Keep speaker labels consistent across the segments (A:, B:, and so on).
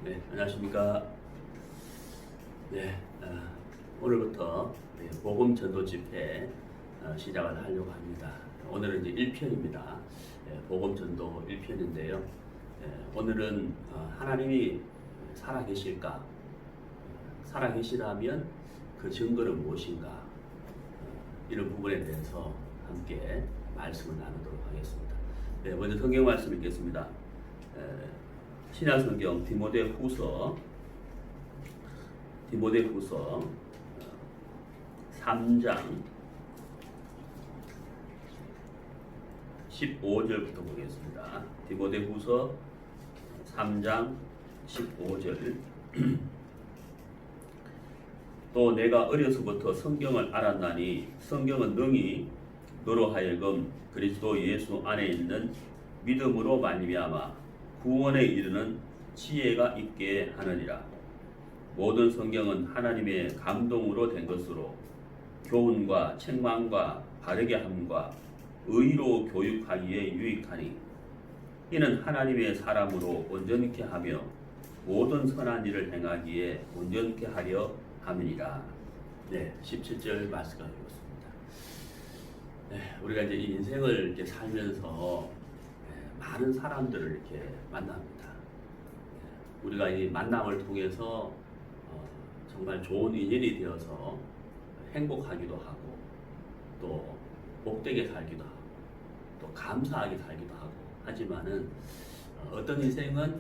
A: 네, 안녕하십니까. 네, 오늘부터 복음 전도 집회 시작을 하려고 합니다. 오늘은 이제 1편입니다. 복음 전도 1편인데요. 오늘은 하나님이 살아계실까? 살아계시다면 그 증거는 무엇인가? 이런 부분에 대해서 함께 말씀을 나누도록 하겠습니다. 네, 먼저 성경 말씀 읽겠습니다. 신약 성경 디모데후서 3장 15절부터 보겠습니다. 디모데후서 3장 15절. 또 내가 어려서부터 성경을 알았나니 성경은 능히 너로 하여금 그리스도 예수 안에 있는 믿음으로 말미암아 구원에 이르는 지혜가 있게 하느니라. 모든 성경은 하나님의 감동으로 된 것으로 교훈과 책망과 바르게 함과 의로 교육하기에 유익하니 이는 하나님의 사람으로 온전케 하며 모든 선한 일을 행하기에 온전케 하려 함이니라. 네, 17절 말씀을 읽었습니다. 네, 우리가 이제 이 인생을 이렇게 살면서 많은 사람들을 이렇게 만납니다. 우리가 이 만남을 통해서 정말 좋은 인연이 되어서 행복하기도 하고 또 복되게 살기도 하고 또 감사하게 살기도 하고 하지만은 어떤 인생은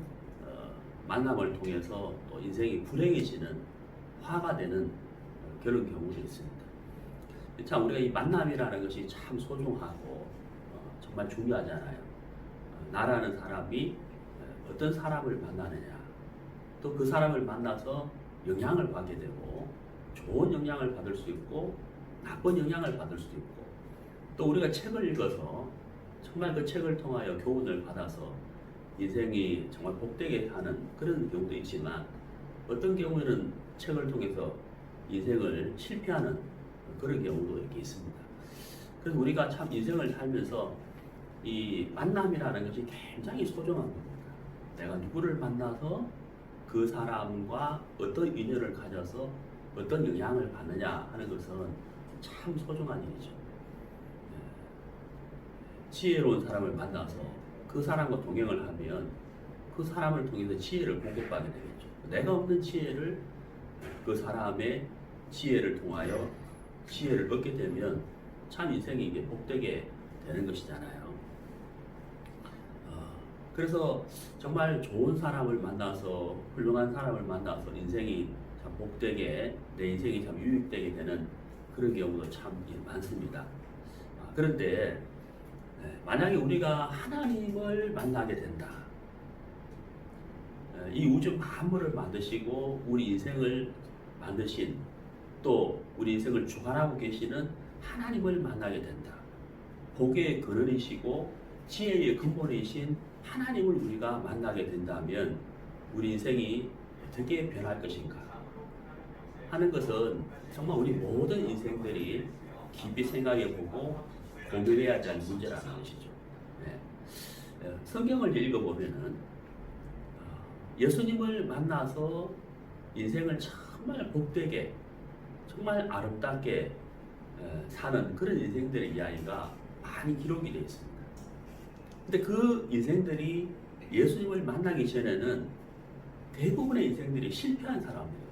A: 만남을 통해서 또 인생이 불행해지는 화가 되는 그런 경우도 있습니다. 참 우리가 이 만남이라는 것이 참 소중하고 정말 중요하잖아요. 나라는 사람이 어떤 사람을 만나느냐, 또 그 사람을 만나서 영향을 받게 되고 좋은 영향을 받을 수 있고 나쁜 영향을 받을 수도 있고 또 우리가 책을 읽어서 정말 그 책을 통하여 교훈을 받아서 인생이 정말 복되게 하는 그런 경우도 있지만 어떤 경우에는 책을 통해서 인생을 실패하는 그런 경우도 이렇게 있습니다. 그래서 우리가 참 인생을 살면서 이 만남이라는 것이 굉장히 소중한 겁니다. 내가 누구를 만나서 그 사람과 어떤 인연을 가져서 어떤 영향을 받느냐 하는 것은 참 소중한 일이죠. 지혜로운 사람을 만나서 그 사람과 동행을 하면 그 사람을 통해서 지혜를 공급받게 되겠죠. 내가 없는 지혜를 그 사람의 지혜를 통하여 지혜를 얻게 되면 참 인생이 이게 복되게 되는 것이잖아요. 그래서 정말 좋은 사람을 만나서 훌륭한 사람을 만나서 인생이 참 복되게 내 인생이 참 유익되게 되는 그런 경우도 참 많습니다. 그런데 만약에 우리가 하나님을 만나게 된다. 이 우주 만물을 만드시고 우리 인생을 만드신 또 우리 인생을 주관하고 계시는 하나님을 만나게 된다. 복의 근원이시고 지혜의 근본이신 하나님을 우리가 만나게 된다면 우리 인생이 어떻게 변할 것인가 하는 것은 정말 우리 모든 인생들이 깊이 생각해보고 고민해야 할 문제라는 것이죠. 성경을 읽어보면은 예수님을 만나서 인생을 정말 복되게 정말 아름답게 사는 그런 인생들의 이야기가 많이 기록이 되어 있습니다. 근데 그 인생들이 예수님을 만나기 전에는 대부분의 인생들이 실패한 사람들이에요.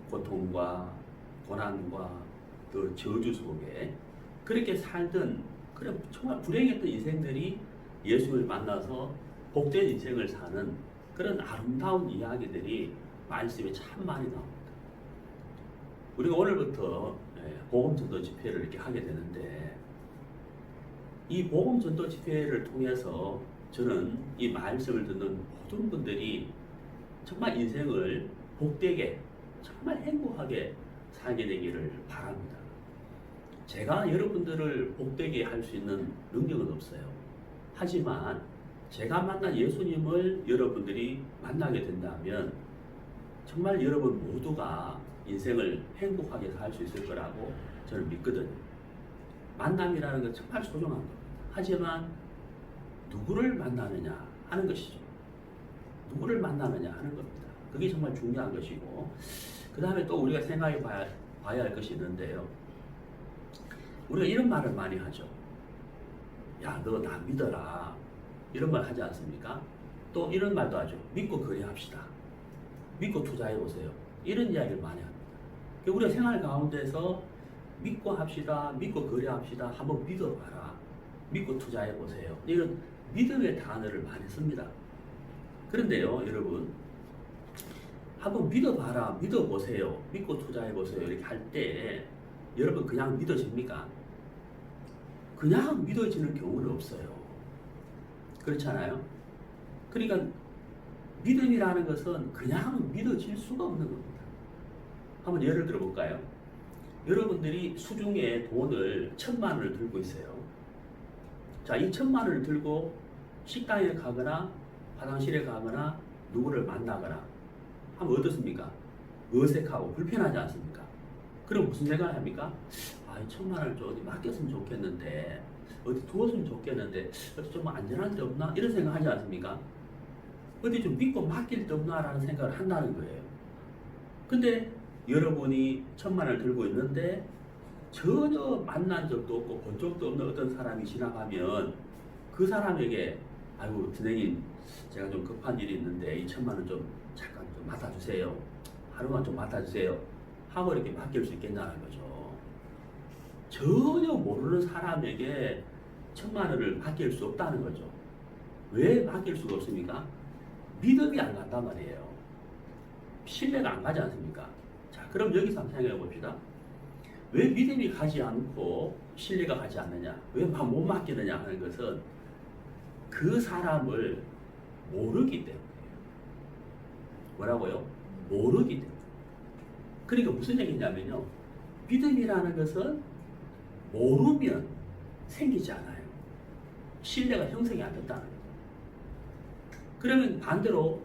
A: 고통과 고난과 그 저주 속에 그렇게 살던 그런 정말 불행했던 인생들이 예수를 만나서 복된 인생을 사는 그런 아름다운 이야기들이 말씀에 참 많이 나옵니다. 우리가 오늘부터 복음 전도 집회를 이렇게 하게 되는데 이 복음 전도 집회를 통해서 저는 이 말씀을 듣는 모든 분들이 정말 인생을 복되게 정말 행복하게 살게 되기를 바랍니다. 제가 여러분들을 복되게 할 수 있는 능력은 없어요. 하지만 제가 만난 예수님을 여러분들이 만나게 된다면 정말 여러분 모두가 인생을 행복하게 살 수 있을 거라고 저는 믿거든요. 만남이라는 건 정말 소중한 겁니다. 하지만 누구를 만나느냐 하는 것이죠. 누구를 만나느냐 하는 겁니다. 그게 정말 중요한 것이고, 그 다음에 또 우리가 생각해 봐야 할 것이 있는데요. 우리가 이런 말을 많이 하죠. 야, 너 나 믿어라. 이런 말 하지 않습니까? 또 이런 말도 하죠. 믿고 거래합시다. 믿고 투자해 보세요. 이런 이야기를 많이 합니다. 우리가 생활 가운데서 믿고 합시다. 믿고 거래합시다. 한번 믿어봐라. 믿고 투자해 보세요. 이런 믿음의 단어를 많이 씁니다. 그런데요, 여러분, 한번 믿어봐라, 믿어보세요, 믿고 투자해보세요 이렇게 할 때 여러분 그냥 믿어집니까? 그냥 믿어지는 경우는 없어요. 그렇잖아요? 그러니까 믿음이라는 것은 그냥 믿어질 수가 없는 겁니다. 한번 예를 들어 볼까요? 여러분들이 수중에 돈을 1,000만 원을 들고 있어요. 자, 이 1,000만 원을 들고 식당에 가거나 화장실에 가거나 누구를 만나거나 하면 어떻습니까? 어색하고 불편하지 않습니까? 그럼 무슨 생각을 합니까? 아, 1,000만 원을 좀 어디 맡겼으면 좋겠는데, 어디 두었으면 좋겠는데, 어디 좀 안전한 데 없나? 이런 생각 하지 않습니까? 어디 좀 믿고 맡길 데 없나? 라는 생각을 한다는 거예요. 근데 여러분이 1,000만 원을 들고 있는데 전혀 만난 적도 없고 본 적도 없는 어떤 사람이 지나가면 그 사람에게 아이고 선생님 제가 좀 급한 일이 있는데 이 1,000만 원 좀 잠깐 좀 맡아주세요. 하루만 좀 맡아주세요. 하고 이렇게 맡길 수 있겠냐는 거죠. 전혀 모르는 사람에게 1,000만 원을 맡길 수 없다는 거죠. 왜 맡길 수가 없습니까? 믿음이 안 간단 말이에요. 신뢰가 안 가지 않습니까? 자, 그럼 여기서 한번 생각해 봅시다. 왜 믿음이 가지 않고 신뢰가 가지 않느냐? 왜 못 맡기느냐 하는 것은 그 사람을 모르기 때문이에요. 뭐라고요? 모르기 때문에. 그러니까 무슨 얘기냐면요. 믿음이라는 것은 모르면 생기지 않아요. 신뢰가 형성이 안 된다는 거죠. 그러면 반대로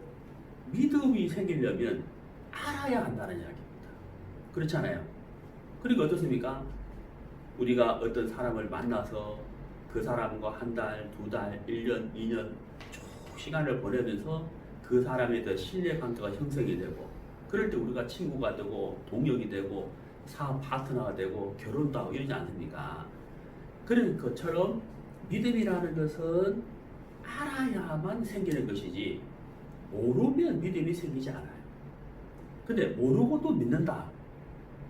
A: 믿음이 생기려면 알아야 한다는 이야기입니다. 그렇잖아요. 그리고 어떻습니까? 우리가 어떤 사람을 만나서 그 사람과 한 달, 두 달, 1년, 2년 쭉 시간을 보내면서 그 사람에 대한 신뢰관계가 형성이 되고 그럴 때 우리가 친구가 되고 동역이 되고 사업 파트너가 되고 결혼도 하고 이러지 않습니까? 그런 것처럼 믿음이라는 것은 알아야만 생기는 것이지 모르면 믿음이 생기지 않아요. 근데 모르고도 믿는다.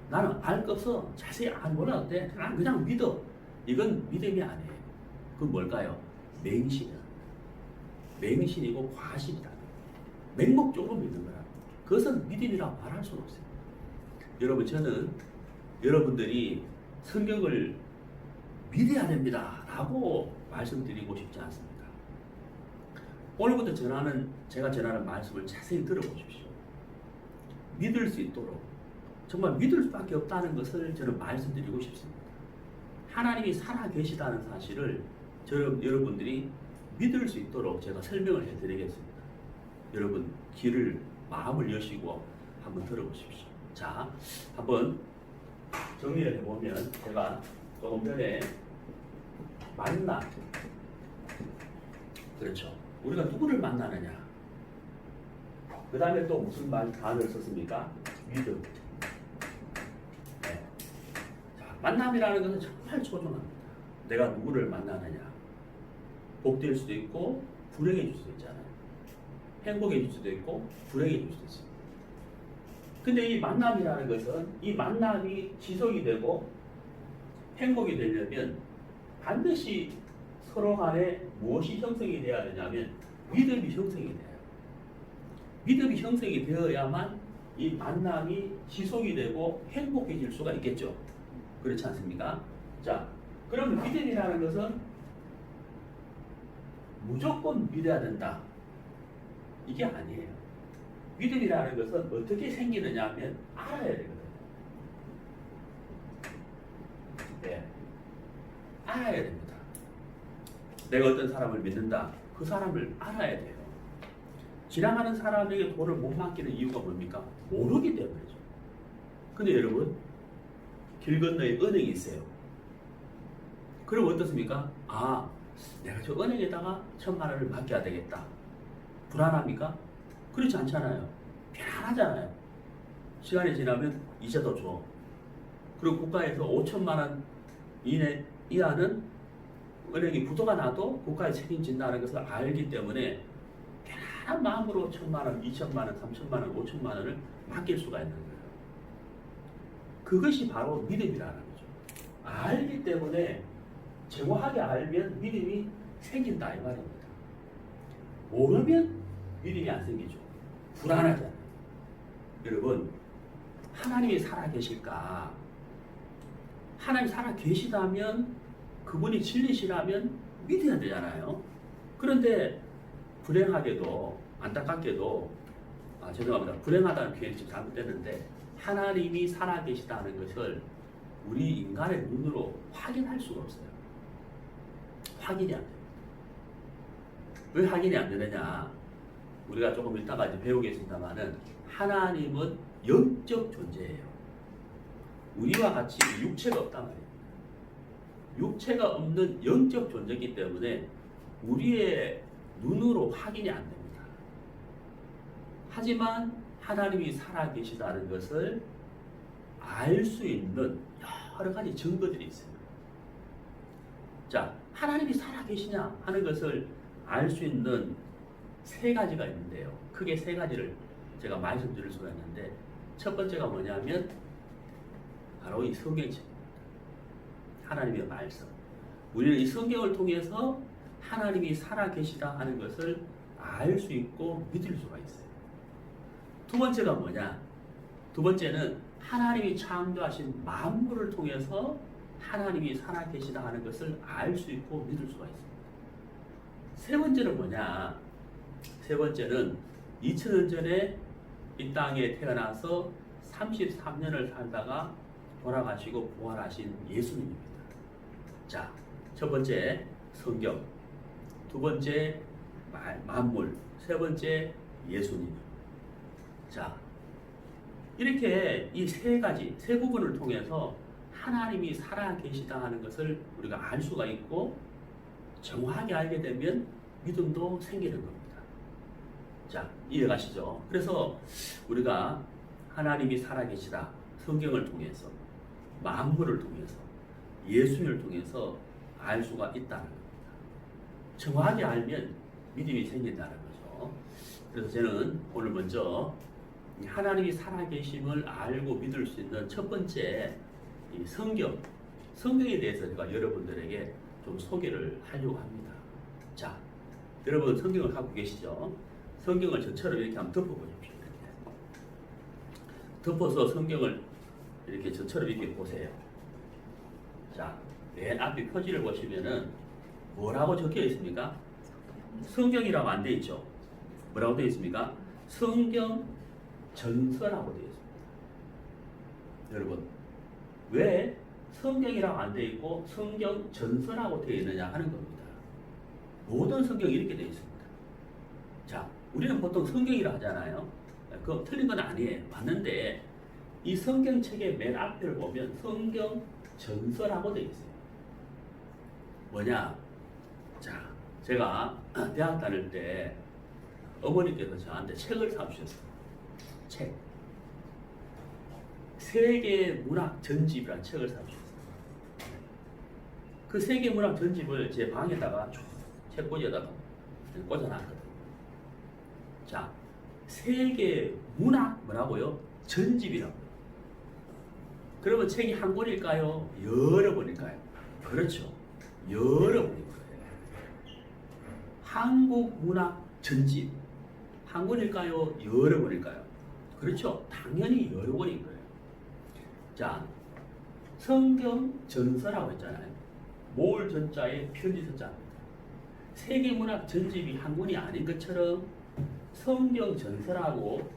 A: 나는 알 거 없어. 자세히 안 몰라도 돼. 난 그냥 믿어. 이건 믿음이 아니에요. 그건 뭘까요? 맹신이다. 맹신이고 과신이다. 맹목적으로 믿는 거라. 그것은 믿음이라고 말할 수는 없어요. 여러분, 저는 여러분들이 성경을 믿어야 됩니다. 라고 말씀드리고 싶지 않습니다. 오늘부터 제가 전하는 말씀을 자세히 들어보십시오. 믿을 수 있도록 정말 믿을 수밖에 없다는 것을 저는 말씀드리고 싶습니다. 하나님이 살아계시다는 사실을 여러분들이 믿을 수 있도록 제가 설명을 해드리겠습니다. 여러분 마음을 여시고 한번 들어보십시오. 자, 한번 정리를 해보면 제가 조금 전에 만나, 그렇죠. 우리가 누구를 만나느냐. 그 다음에 또 무슨 단어를 썼습니까? 믿음. 네. 자, 만남이라는 것은 정말 소중합니다. 내가 누구를 만나느냐. 복될 수도 있고 불행해질 수도 있잖아요. 행복해질 수도 있고 불행해질 수도 있습니다. 근데 이 만남이라는 것은 이 만남이 지속이 되고 행복이 되려면 반드시 서로 간에 무엇이 형성이 되어야 되냐면 믿음이 형성이 돼요. 믿음이 형성이 되어야만 이 만남이 지속이 되고 행복해질 수가 있겠죠. 그렇지 않습니까? 자, 그럼 믿음이라는 것은 무조건 믿어야 된다. 이게 아니에요. 믿음이라는 것은 어떻게 생기느냐 하면 알아야 되거든요. 네. 알아야 됩니다. 내가 어떤 사람을 믿는다. 그 사람을 알아야 돼요. 지나가는 사람에게 돈을 못 맡기는 이유가 뭡니까? 모르기 때문이죠. 근데 여러분, 길 건너에 은행이 있어요. 그럼 어떻습니까? 아, 내가 저 은행에다가 1,000만 원을 맡겨야 되겠다. 불안합니까? 그렇지 않잖아요. 편안하잖아요. 시간이 지나면 이자 더 줘. 그리고 국가에서 5천만 원 이하는 은행이 부도가 나도 국가에 책임진다는 것을 알기 때문에 편안한 마음으로 1천만 원, 2천만 원, 3천만 원, 5천만 원을 맡길 수가 있는 거예요. 그것이 바로 믿음이라는 거죠. 알기 때문에 정확하게 알면 믿음이 생긴다 이 말입니다. 모르면 믿음이 안 생기죠. 불안하잖아요. 여러분, 하나님이 살아계실까? 하나님 살아계시다면 그분이 진리시라면 믿어야 되잖아요. 그런데 불행하게도 안타깝게도 죄송합니다. 불행하다는 표현이 좀 잘못됐는데 하나님이 살아계시다는 것을 우리 인간의 눈으로 확인할 수가 없어요. 확인이 안 됩니다. 왜 확인이 안 되느냐? 우리가 조금 이따가 이제 배우겠습니다만은 하나님은 영적 존재예요. 우리와 같이 육체가 없단 말이에요. 육체가 없는 영적 존재이기 때문에 우리의 눈으로 확인이 안 됩니다. 하지만 하나님이 살아계시다는 것을 알 수 있는 여러 가지 증거들이 있어요. 자, 하나님이 살아계시냐 하는 것을 알 수 있는 세 가지가 있는데요. 크게 세 가지를 제가 말씀드릴 수가 있는데 첫 번째가 뭐냐면 바로 이 성경책입니다. 하나님의 말씀. 우리는 이 성경을 통해서 하나님이 살아계시다 하는 것을 알 수 있고 믿을 수가 있어요. 두 번째가 뭐냐? 두 번째는 하나님이 창조하신 만물을 통해서 하나님이 살아계시다 하는 것을 알 수 있고 믿을 수가 있습니다. 세 번째는 뭐냐? 세 번째는 2000년 전에 이 땅에 태어나서 33년을 살다가 돌아가시고 부활하신 예수님입니다. 자, 첫 번째 성경, 두 번째 만물, 세 번째 예수님. 자, 이렇게 이 세 가지, 세 부분을 통해서 하나님이 살아계시다 하는 것을 우리가 알 수가 있고 정확하게 알게 되면 믿음도 생기는 겁니다. 자, 이해가시죠? 그래서 우리가 하나님이 살아계시다 성경을 통해서 만물을 통해서 예수님을 통해서 알 수가 있다는 겁니다. 정확하게 알면 믿음이 생긴다는 거죠. 그래서 저는 오늘 먼저 하나님이 살아계심을 알고 믿을 수 있는 첫 번째 이 성경에 대해서 제가 여러분들에게 좀 소개를 하려고 합니다. 자, 여러분 성경을 갖고 계시죠? 성경을 저처럼 이렇게 한번 덮어보십시오. 덮어서 성경을 이렇게 저처럼 이렇게 보세요. 자, 맨 앞에 표지를 보시면은 뭐라고 적혀 있습니까? 성경이라고 안 돼 있죠? 뭐라고 되어 있습니까? 성경 전서라고 되어 있습니다. 여러분, 왜 성경이라고 안 되어 있고 성경 전서라고 되어 있느냐 하는 겁니다. 모든 성경이 이렇게 되어 있습니다. 자, 우리는 보통 성경이라 하잖아요. 그거 틀린 건 아니에요. 맞는데 이 성경책의 맨 앞을 보면 성경 전서라고 되어 있어요. 뭐냐? 자, 제가 대학 다닐 때 어머니께서 저한테 책을 사주셨어요. 책. 세계 문학 전집이라는 책을 사주셨어요. 그 세계 문학 전집을 제 방에다가 책꽂이에다가 꽂아놨거든요. 자, 세계 문학 뭐라고요? 전집이라고요. 그러면 책이 한 권일까요? 여러 권일까요? 그렇죠. 여러 권일 거예요. 한국 문학 전집 한 권일까요? 여러 권일까요? 그렇죠. 당연히 여러 권인 거예요. 자, 성경 전서라고 했잖아요. 모을 전자에 편지 서자입니다. 세계문학 전집이 한 권이 아닌 것처럼 성경 전서라고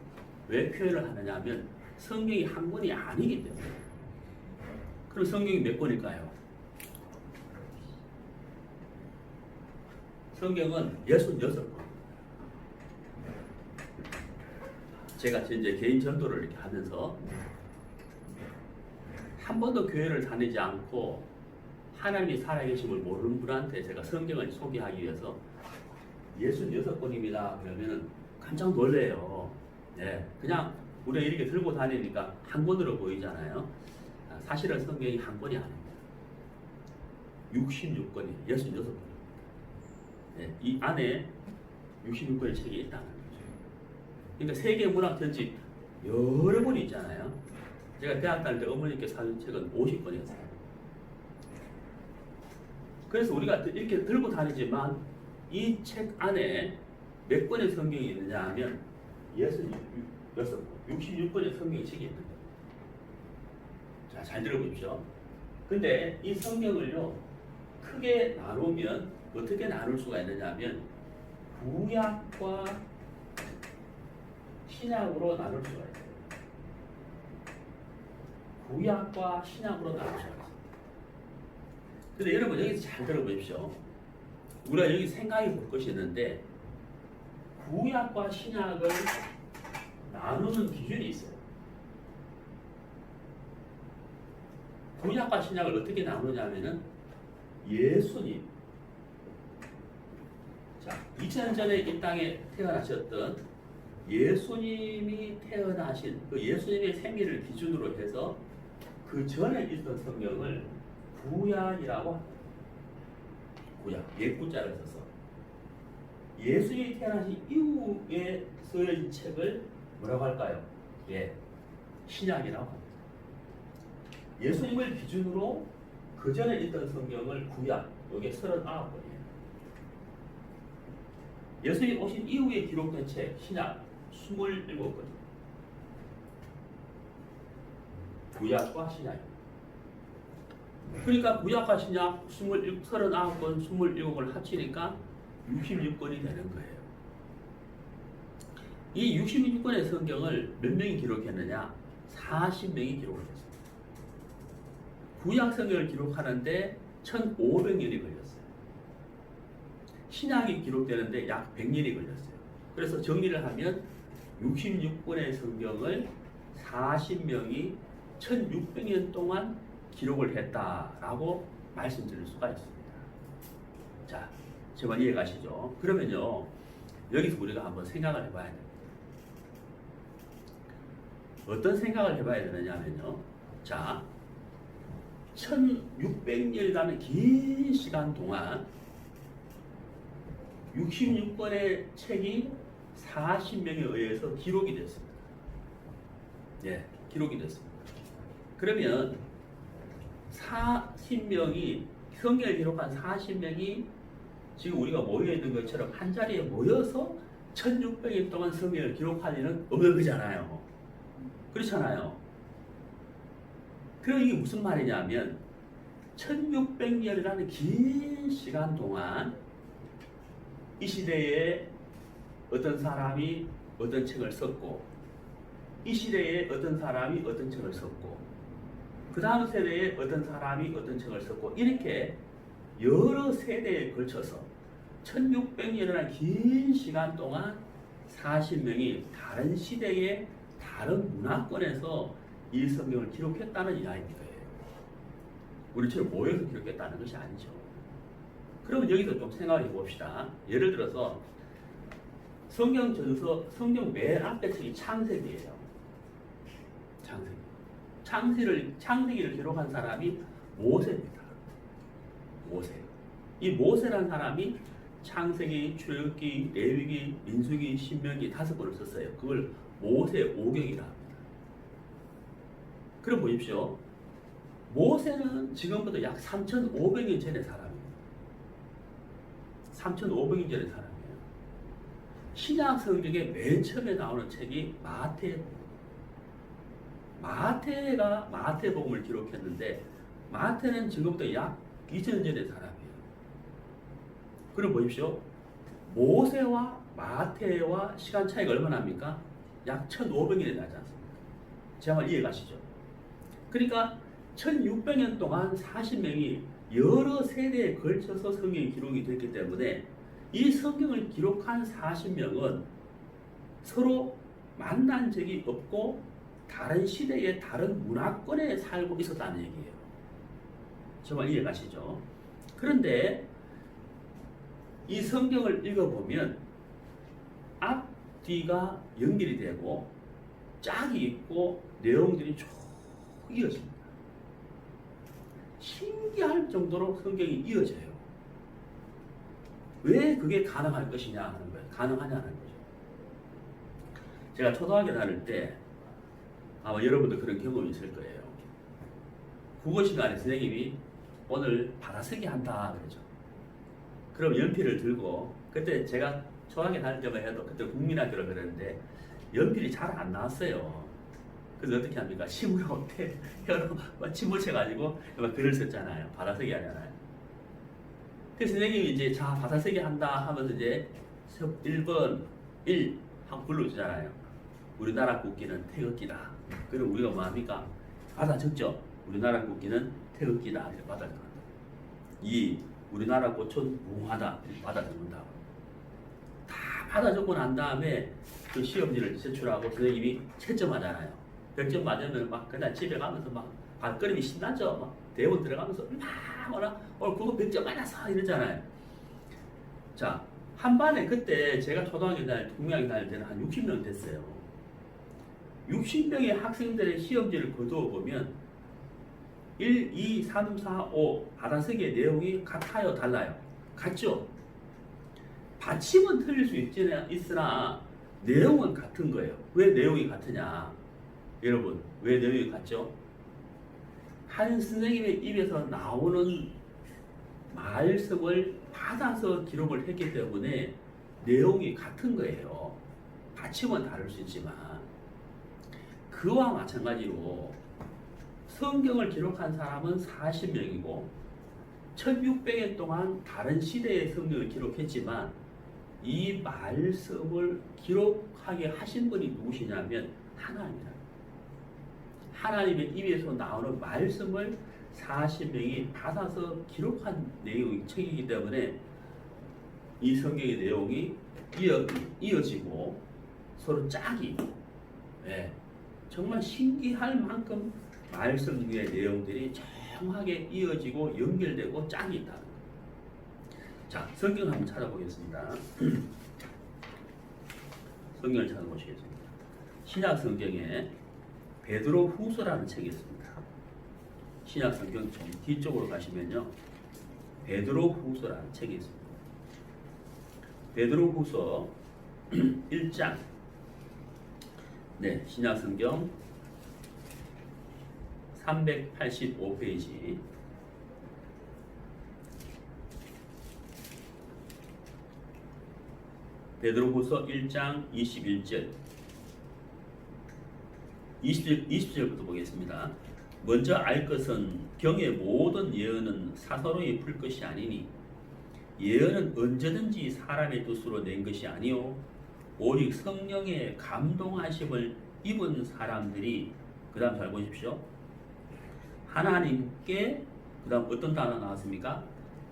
A: 왜 표현을 하느냐 하면 성경이 한 권이 아니기 때문에. 그럼 성경이 몇 권일까요? 성경은 66권. 제가 이제 개인 전도를 이렇게 하면서 한 번도 교회를 다니지 않고 하나님이 살아계심을 모르는 분한테 제가 성경을 소개하기 위해서 66권입니다. 그러면 깜짝 놀래요. 네, 그냥 우리가 이렇게 들고 다니니까 한 권으로 보이잖아요. 사실은 성경이 한 권이 아닙니다. 66권이 66권. 네, 이 안에 66권의 책이 있다는 거죠. 그러니까 세계 문학 전집 여러 권이 있잖아요. 제가 대학 다닐 때 어머니께 사준 책은 50권이었어요. 그래서 우리가 이렇게 들고 다니지만 이 책 안에 몇 권의 성경이 있느냐 하면 66권의 성경의 책이 있는 거예요. 자, 잘 들어보십시오. 근데 이 성경을요, 크게 나누면 어떻게 나눌 수가 있느냐 하면 구약과 신약으로 나눌 수가 있어요. 구약과 신약으로 나눌 수가 있어요. 근데 여러분 여기서 잘 들어보십시오. 우리가 여기 생각해 볼 것이 있는데 구약과 신약을 나누는 기준이 있어요. 구약과 신약을 어떻게 나누냐면은 예수님, 자 2000년 전에 이 땅에 태어나셨던 예수님이 태어나신 그 예수님의 생일을 기준으로 해서 그 전에 있던 성경을 구약이라고 합니다. 구약, 옛구자를 써서 예수님이 태어나신 이후에 쓰여진 책을 뭐라고 할까요? 예, 신약이라고 합니다. 예수님을 기준으로 그 전에 있던 성경을 구약, 이게 39권이에요. 예수님 오신 이후에 기록된 책, 신약 27권. 구약과 신약입니다. 그러니까 구약과 신약 39권, 27권 합치니까 66권이 되는 거예요. 이 66권의 성경을 몇 명이 기록했느냐? 40명이 기록을 했습니다. 구약 성경을 기록하는데 1500년이 걸렸어요. 신약이 기록되는데 약 100년이 걸렸어요. 그래서 정리를 하면 66권의 성경을 40명이 1600년 동안 기록을 했다라고 말씀드릴 수가 있습니다. 자, 제발 이해가시죠? 그러면요, 여기서 우리가 한번 생각을 해봐야 됩니다. 어떤 생각을 해봐야 되느냐면요, 자, 1600년이라는 긴 시간 동안 66권의 책이 40명에 의해서 기록이 됐습니다. 예, 기록이 됐습니다. 그러면 40명이 성경을 기록한 40명이 지금 우리가 모여 있는 것처럼 한 자리에 모여서 1600년 동안 성경을 기록할 일은 없는 거잖아요. 그렇잖아요. 그럼 이게 무슨 말이냐면 1600년이라는 긴 시간 동안 이 시대에 어떤 사람이 어떤 책을 썼고, 이 시대에 어떤 사람이 어떤 책을 썼고, 그 다음 세대에 어떤 사람이 어떤 책을 썼고, 이렇게 여러 세대에 걸쳐서 1600년이라는 긴 시간 동안 40명이 다른 시대의 다른 문화권에서 이 성경을 기록했다는 이야기입니다. 우리처럼 모여서 기록했다는 것이 아니죠. 그러면 여기서 좀 생각해 봅시다. 예를 들어서 성경 전서, 성경 맨 앞에 책이 창세기예요. 창세기를 기록한 사람이 모세입니다. 모세. 이 모세라는 사람이 창세기, 출애굽기, 레위기, 민수기, 신명기 5권을 썼어요. 그걸 모세 오경이라 합니다. 그럼 보십시오. 모세는 지금부터 약 3500년 전의 사람입니다. 3500년 전의 사람이에요. 신약 성경의 맨 처음에 나오는 책이 마태복음. 마태가 마태복음을 기록했는데 마태는 지금부터 약 2000년 전의 사람이에요. 그럼 보십시오. 모세와 마태와 시간 차이가 얼마나 납니까? 약 1500년이 나지 않습니까? 제 말 이해가시죠? 그러니까 1600년 동안 40명이 여러 세대에 걸쳐서 성경이 기록이 됐기 때문에 이 성경을 기록한 40명은 서로 만난 적이 없고 다른 시대의 다른 문화권에 살고 있었다는 얘기예요. 정말 이해가시죠? 그런데 이 성경을 읽어보면 앞, 앞뒤가 연결이 되고 짝이 있고 내용들이 쭉 이어집니다. 신기할 정도로 성경이 이어져요. 왜 그게 가능할 것이냐 하는 거예요. 가능하냐는 거죠. 제가 초등학교 다닐 때 아마 여러분도 그런 경험이 있을 거예요. 국어 시간에 선생님이 오늘 받아쓰기 한다 그러죠. 그럼 연필을 들고, 그때 제가 초등학교 다닐 때만 해도 그때 국민학교를 그랬는데 연필이 잘 안 나왔어요. 그래서 어떻게 합니까? 심으로 혀로 침을 쳐가지고 글을 썼잖아요. 받아쓰기 하잖아요. 그래서 선생님이 이제 자 받아쓰기 한다 하면서 이제 1번 1 하고 불러주잖아요. 우리나라 국기는 태극기다. 그럼 우리가 뭐 합니까? 받아 적죠. 우리나라 국기는 태극기다. 이렇게 받아 적는다. 2. 우리나라 꽃은 무궁하다. 이렇게 받아 적는다. 다 받아 적고 난 다음에 그 시험지를 제출하고 선생님이 채점하잖아요. 100점 맞으면 막 그날 집에 가면서 막 발걸음이 신나죠. 막 대본 들어가면서 오늘 그거 100점 맞았어 이러잖아요. 자, 한 반에 그때 제가 초등학교 다닐 국민학교 다닐 때는 한 60명 됐어요. 60명의 학생들의 시험지를 거두어 보면 1, 2, 3, 4, 5 받아쓰기의 내용이 같아요, 달라요? 같죠? 받침은 틀릴 수 있으나 내용은 같은 거예요. 왜 내용이 같으냐? 여러분, 왜 내용이 같죠? 한 선생님의 입에서 나오는 말씀을 받아서 기록을 했기 때문에 내용이 같은 거예요. 받침은 다를 수 있지만 그와 마찬가지로 성경을 기록한 사람은 40명이고 1600년 동안 다른 시대의 성경을 기록했지만 이 말씀을 기록하게 하신 분이 누구시냐면 하나님이다. 하나님의 입에서 나오는 말씀을 40명이 받아서 기록한 내용이 책이기 때문에 이 성경의 내용이 이어지고 서로 짝이 정말 신기할 만큼 말씀 위의 내용들이 정확하게 이어지고 연결되고 짝이 있다는 거예요. 자, 성경을 한번 찾아보겠습니다. 성경을 찾아보시겠습니다. 신약 성경에 베드로 후서라는 책이 있습니다. 신약 성경 좀 뒤쪽으로 가시면요. 베드로 후서라는 책이 있습니다. 베드로 후서 1장. 네, 신약 성경 385페이지. 베드로 후서 1장 21절. 20절부터 보겠습니다. 먼저 알 것은 경의 모든 예언은 사사로이 풀 것이 아니니 예언은 언제든지 사람의 뜻으로 낸 것이 아니요 오직 성령의 감동하심을 입은 사람들이, 그 다음 잘 보십시오. 하나님께, 그 다음 어떤 단어 나왔습니까?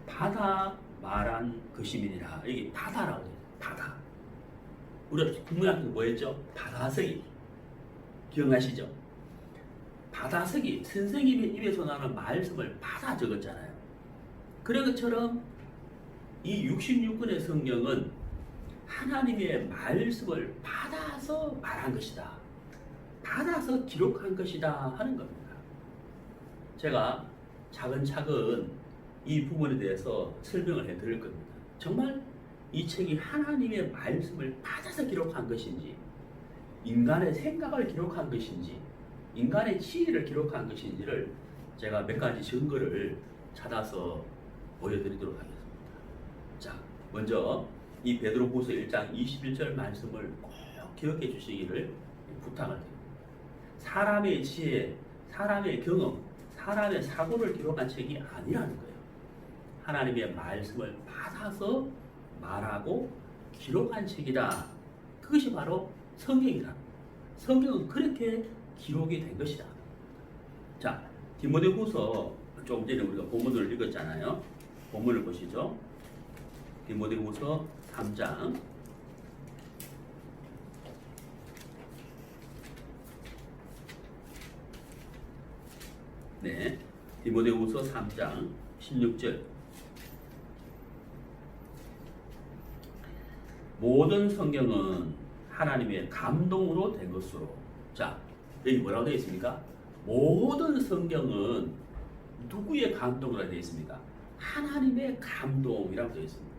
A: 받아 말한 것임이니라. 여기 받아라고 해요. 받아. 우리가 국문학교 뭐였죠? 받아쓰기. 기억나시죠? 받아쓰기. 선생님의 입에서 나는 말씀을 받아 적었잖아요. 그런 것처럼 이 66권의 성경은 하나님의 말씀을 받아서 말한 것이다. 받아서 기록한 것이다 하는 겁니다. 제가 차근차근 이 부분에 대해서 설명을 해드릴 겁니다. 정말 이 책이 하나님의 말씀을 받아서 기록한 것인지, 인간의 생각을 기록한 것인지, 인간의 지혜를 기록한 것인지를 제가 몇 가지 증거를 찾아서 보여드리도록 하겠습니다. 자, 먼저 이 베드로후서 1장 21절 말씀을 꼭 기억해 주시기를 부탁을 드립니다. 사람의 지혜, 사람의 경험, 사람의 사고를 기록한 책이 아니라는 거예요. 하나님의 말씀을 받아서 말하고 기록한 책이다. 그것이 바로 성경이다. 성경은 그렇게 기록이 된 것이다. 자, 디모데후서 조금 전에 우리가 본문을 읽었잖아요. 본문을 보시죠. 디모데후서 3장 네, 디모데후서 3장 16절. 모든 성경은 하나님의 감동으로 된 것으로. 자, 여기 뭐라고 되어 있습니까? 모든 성경은 누구의 감동으로 되어 있습니까? 하나님의 감동이라고 되어 있습니다.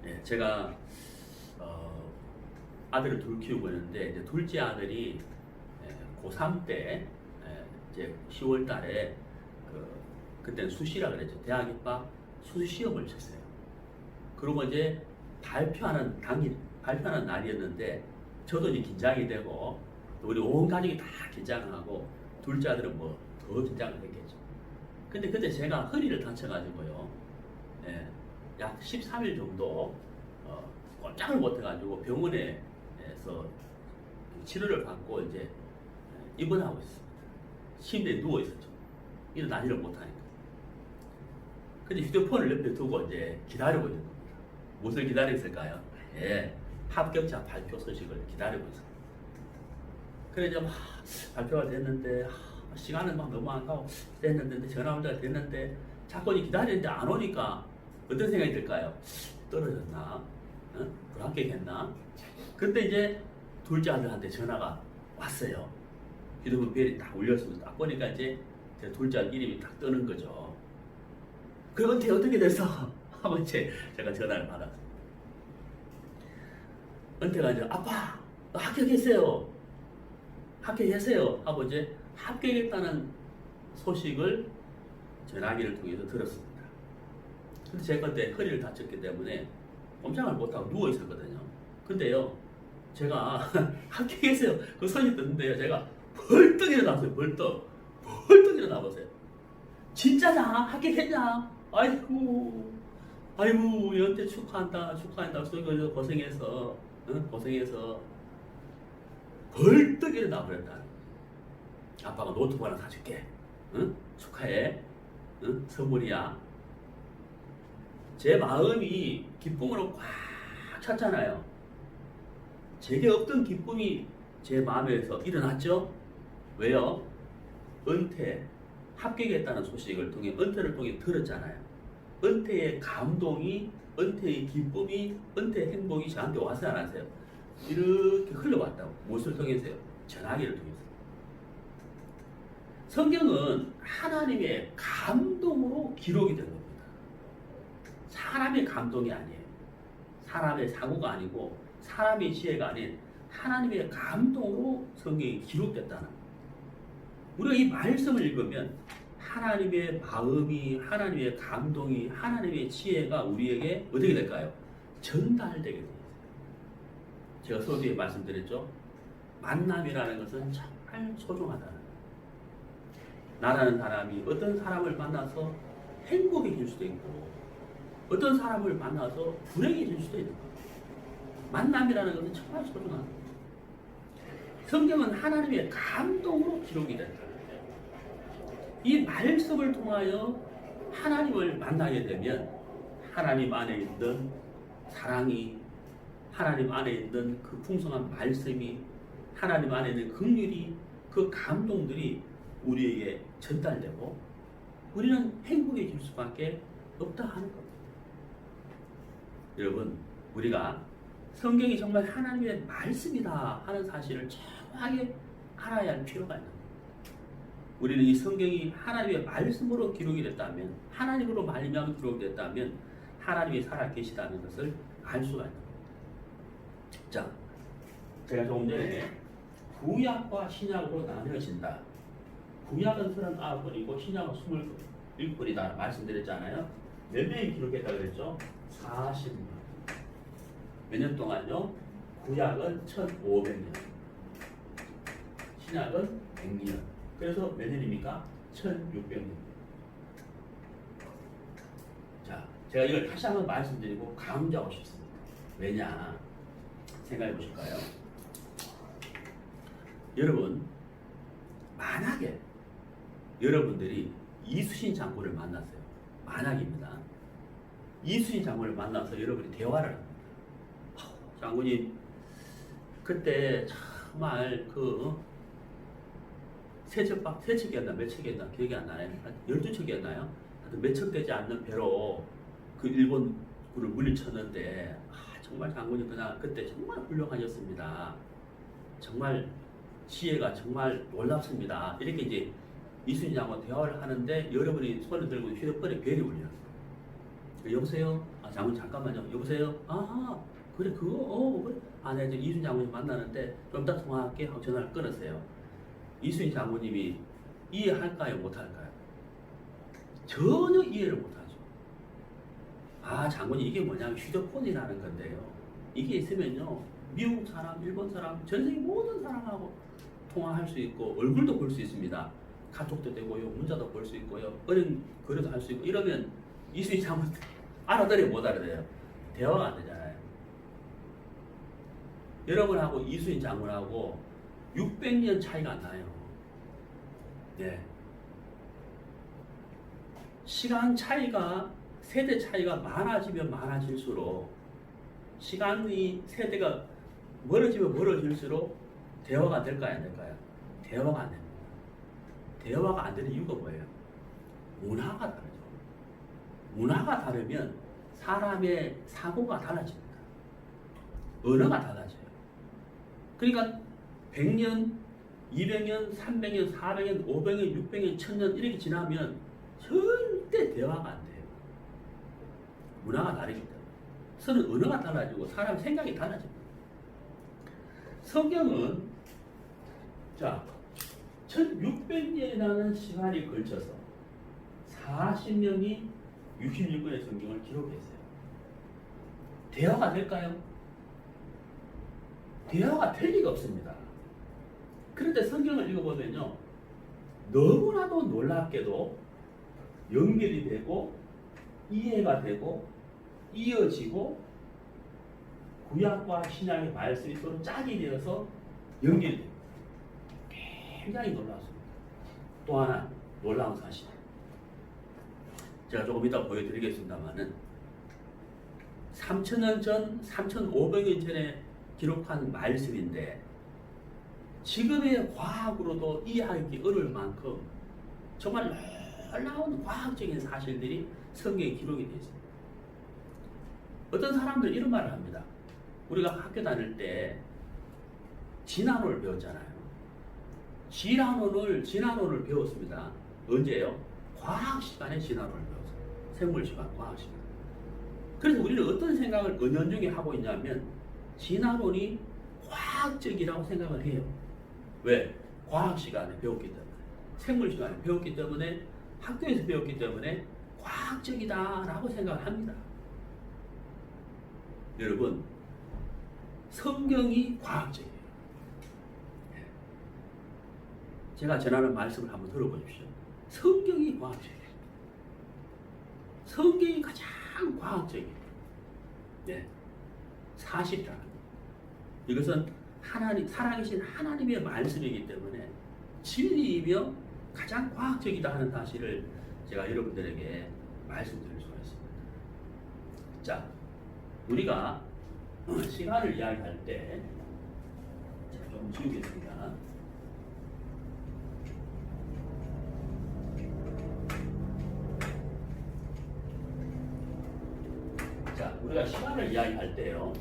A: 예, 제가 아들을 둘 키우고 있는데 이제 둘째 아들이 고3 때 이제 10월 달에 그때는 수시라 그랬죠. 대학 입학 수시험을 쳤어요. 그리고 이제 발표하는 날이었는데 저도 이제 긴장이 되고 우리 온 가족이 다 긴장하고 둘째 아들은 뭐 더 긴장을 했겠죠. 근데 그때 제가 허리를 다쳐가지고요. 약 13일 정도 꼼짝을 못해가지고 병원에서 치료를 받고 이제 입원하고 있습니다. 침대에 누워 있었죠. 일어나지를 못하니까. 근데 휴대폰을 옆에 두고 이제 기다리고 있는 겁니다. 무엇을 기다리고 있을까요? 합격자 발표 소식을 기다리고 있습니다. 그래 이제 막 발표가 됐는데 시간은 막 너무 안 가고 됐는데 전화 올 때가 됐는데 자꾸 기다리는데 안 오니까 어떤 생각이 들까요? 떨어졌나? 불합격했나? 그때 이제 둘째 아들한테 전화가 왔어요. 휴대폰 벨이 딱 울렸습니다. 딱 보니까 이제 제 둘째 아들 이름이 딱 뜨는 거죠. 그럼 어떻게 됐어? 하고 이제 제가 전화를 받았어요. 은퇴가 이제 아빠 합격했어요. 합격했어요. 하고 이제 합격했다는 소식을 전화기를 통해서 들었습니다. 근데 제가 그때 허리를 다쳤기 때문에 꼼짝을 못하고 누워 있었거든요. 근데요, 제가 합격했어요. 그 소식 듣는데요, 제가 벌떡 일어났어요. 벌떡 일어나보세요. 진짜냐? 합격했냐? 아이고, 연태 축하한다. 그래서 고생해서 벌떡 일어나 버렸다. 아빠가 노트북 하나 사줄게. 축하해. 선물이야. 제 마음이 기쁨으로 꽉 찼잖아요. 제게 없던 기쁨이 제 마음에서 일어났죠. 왜요? 합격했다는 소식을 통해 은퇴를 통해 들었잖아요. 은퇴의 감동이, 은퇴의 기쁨이, 은퇴의 행복이 저한테 와서 안 하세요. 이렇게 흘러왔다고. 무엇을 통해서요? 전화기를 통해서. 성경은 하나님의 감동으로 기록이 된 겁니다. 사람의 감동이 아니에요. 사람의 사고가 아니고 사람의 지혜가 아닌 하나님의 감동으로 성경이 기록됐다는 거예요. 우리가 이 말씀을 읽으면 하나님의 마음이, 하나님의 감동이, 하나님의 지혜가 우리에게 어떻게 될까요? 전달되게 돼요. 제가 서두에 말씀드렸죠. 만남이라는 것은 정말 소중하다는 거예요. 나라는 사람이 어떤 사람을 만나서 행복해질 수도 있고 어떤 사람을 만나서 불행해질 수도 있는 거예요. 만남이라는 것은 정말 소중한 거예요. 성경은 하나님의 감동으로 기록이 된다. 이 말씀을 통하여 하나님을 만나게 되면 하나님 안에 있는 사랑이, 하나님 안에 있는 그 풍성한 말씀이, 하나님 안에 있는 긍휼이, 그 감동들이 우리에게 전달되고 우리는 행복해질 수밖에 없다 하는 겁니다. 여러분, 우리가 성경이 정말 하나님의 말씀이다 하는 사실을 정확하게 알아야 할 필요가 있는 겁니다. 우리는 이 성경이 하나님의 말씀으로 기록이 됐다면, 하나님으로 말미암아 기록이 됐다면 하나님이 살아계시다는 것을 알 수가 있는 겁니다. 자, 제가 조금 전에 구약과 신약으로 나뉘어진다. 구약은 39권이고 신약은 27권이다 말씀드렸잖아요. 몇 명이 기록했다고 그랬죠? 40명. 몇 년 동안요? 구약은 1500년, 신약은 100년. 그래서 몇 년입니까? 1600년. 자, 제가 이걸 다시 한번 말씀드리고 강조하고 싶습니다. 왜냐? 생각해 보실까요? 여러분, 만약에 여러분들이 이수신 장군을 만났어요. 만약입니다. 이수신 장군을 만나서 여러분이 대화를 합니다. 장군님, 그때 정말 세 척이었나 몇 척이었나 기억이 안 나요. 한 12척이었나요? 하여튼 몇 척 되지 않는 배로 그 일본군을 물리쳤는데 정말 장군님 그때 정말 훌륭하셨습니다. 정말 지혜가 정말 놀랍습니다. 이렇게 이제 이순신 장군과 대화를 하는데 여러분이 손을 들고 휴대폰에 벨이 울려요. 여보세요? 아, 장군 잠깐만요. 여보세요? 아, 그래 그거 그래. 아, 내가 이제 이순신 장군님 만나는데 좀 이따 통화할게 하고 전화를 끊으세요. 이순신 장군님이 이해할까요? 못할까요? 전혀 이해를 못하죠. 아, 장군이 이게 뭐냐면 휴대폰이라는 건데요. 이게 있으면요, 미국 사람, 일본 사람, 전 세계 모든 사람하고 통화할 수 있고 얼굴도 볼 수 있습니다. 카톡도 되고요, 문자도 볼 수 있고요, 은행 거래도 할 수 있고 이러면 이순신 장군 알아들어요, 못 알아들어요? 대화가 안 되잖아요. 여러분하고 이순신 장군하고 600년 차이가 안 나요. 네. 시간 차이가, 세대 차이가 많아지면 많아질수록, 시간이 세대가 멀어지면 멀어질수록 대화가 될까요, 안 될까요? 대화가 안 됩니다. 대화가 안 되는 이유가 뭐예요? 문화가 다르죠. 문화가 다르면 사람의 사고가 달라집니다. 언어가 달라져요. 그러니까 100년, 200년, 300년, 400년, 500년, 600년, 1000년 이렇게 지나면 절대 대화가 안 돼요. 문화가 다르기 때문에. 서로 언어가 달라지고 사람 생각이 달라집니다. 성경은 자 1600년이라는 시간이 걸쳐서 40년이 66권의 성경을 기록했어요. 대화가 될까요? 대화가 될 리가 없습니다. 그런데 성경을 읽어보면요, 너무나도 놀랍게도 연결이 되고 이해가 되고 이어지고 구약과 신약의 말씀이 서로 짝이 되어서 연결이 됩니다. 굉장히 놀랍습니다. 또 하나 놀라운 사실, 제가 조금 이따 보여드리겠습니다만은 3000년 전, 3500년 전에 기록한 말씀인데 지금의 과학으로도 이해하기 어려울 만큼 정말 놀라운 과학적인 사실들이 성경에 기록이 되어 있습니다. 어떤 사람들은 이런 말을 합니다. 우리가 학교 다닐 때 진화론을 배웠잖아요. 진화론을 배웠습니다. 언제요? 과학 시간에 진화론을 배웠어요. 생물 시간, 과학 시간. 그래서 우리는 어떤 생각을 은연중에 하고 있냐면 진화론이 과학적이라고 생각을 해요. 왜? 과학 시간에 배웠기 때문에, 생물 시간에 배웠기 때문에, 학교에서 배웠기 때문에 과학적이다라고 생각을 합니다. 여러분, 성경이 과학적이에요. 제가 전하는 말씀을 한번 들어보십시오. 성경이 과학적이에요. 성경이 가장 과학적이에요. 네. 사실이라는 것. 이것은 하나님, 살아계신 하나님의 말씀이기 때문에 진리이며 가장 과학적이다 하는 사실을 제가 여러분들에게 말씀드릴 수가 있습니다. 자, 우리가 시간을 이야기할 때 좀 지우겠습니다. 자, 우리가 시간을 이야기할 때요,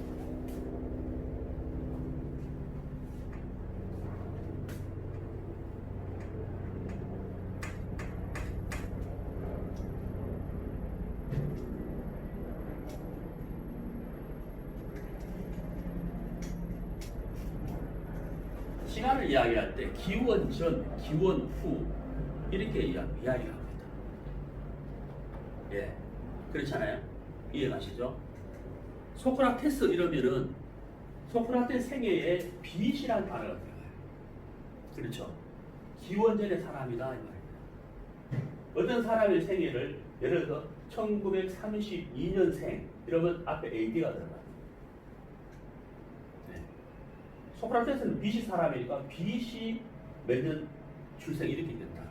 A: 시간을 이야기할 때 기원 전, 기원 후 이렇게 이야기합니다. 예, 그렇잖아요. 이해가시죠? 소크라테스 이러면은 소크라테스 생애에 빛이란 단어가 들어가요. 그렇죠? 기원 전의 사람이다 이 말입니다. 어떤 사람의 생애를 예를 들어 1932년생 이러면 앞에 AD가 들어가요. 소크라테스는 BC 사람이니까 BC 몇 년 출생 이렇게 된다.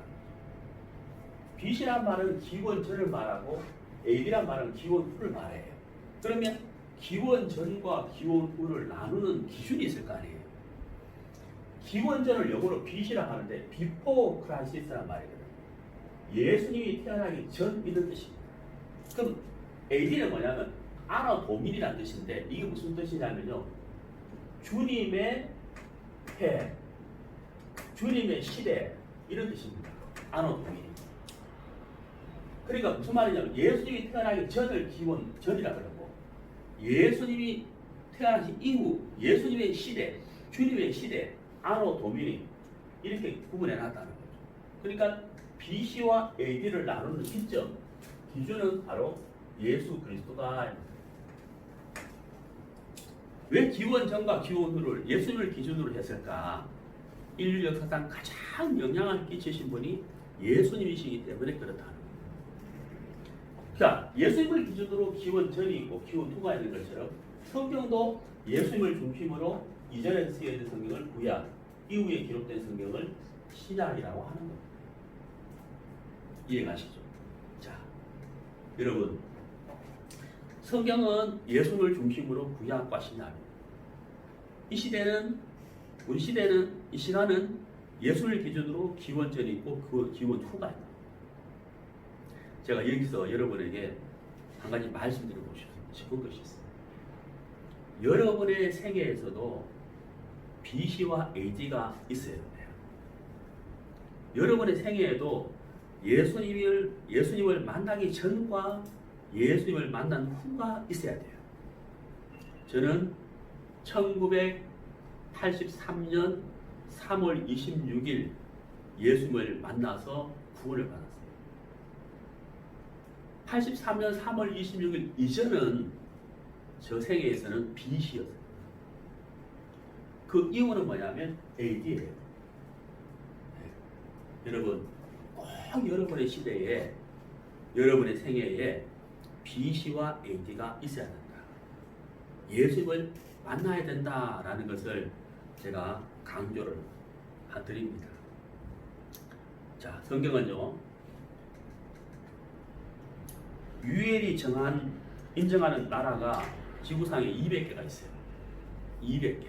A: BC란 말은 기원 전을 말하고 AD란 말은 기원 후를 말해요. 그러면 기원 전과 기원 후를 나누는 기준이 있을 거 아니에요. 기원 전을 영어로 BC라고 하는데 Before Christ란 말이거든요. 예수님이 태어나기 전 이런 뜻입니다. 그럼 AD는 뭐냐면 아너 도밀이라는 뜻인데 이게 무슨 뜻이냐면요. 주님의 해, 주님의 시대 이런 뜻입니다. 아너 도밀. 그러니까 무슨 말이냐면 예수님이 태어나기 전을 기원 전이라 그러고 예수님이 태어나신 이후 예수님의 시대, 주님의 시대, 아노 도미니 이렇게 구분해 놨다는 거죠. 그러니까 BC와 AD를 나누는 기점, 기준은 바로 예수 그리스도가. 왜 기원 전과 기원 후를 예수님을 기준으로 했을까? 인류 역사상 가장 영향을 끼치신 분이 예수님이시기 때문에 그렇다는 거예요. 자, 예수님을 기준으로 기원 전이 있고 기원 후가 있는 것처럼 성경도 예수님을 중심으로 이전에 쓰여진 성경을 구약, 이후에 기록된 성경을 신약이라고 하는 겁니다. 이해가시죠? 자, 여러분, 성경은 예수를 중심으로 구약과 신약입니다. 이 시대는, 우리 시대는, 이 시간은 예수를 기준으로 기원 전이 있고 그 기원 후가 있다. 제가 여기서 여러분에게 한 가지 말씀드리고 싶은 것이 있습니다. 여러분의 생애에서도 BC와 AD가 있어야 돼요. 여러분의 생애에도 예수님을 만나기 전과 예수님을 만난 후가 있어야 돼요. 저는 1983년 3월 26일 예수님을 만나서 구원을 받았어요. 83년 3월 26일 이전은 저 생애에서는 BC였어요. 그 이유는 뭐냐면 AD예요. 네. 여러분, 꼭 여러분의 시대에, 여러분의 생애에 BC와 AD가 있어야 된다. 예수님을 만나야 된다라는 것을 제가 강조를 드립니다. 자, 성경은요, 유엘이 인정하는 나라가 지구상에 200개가 있어요. 200개.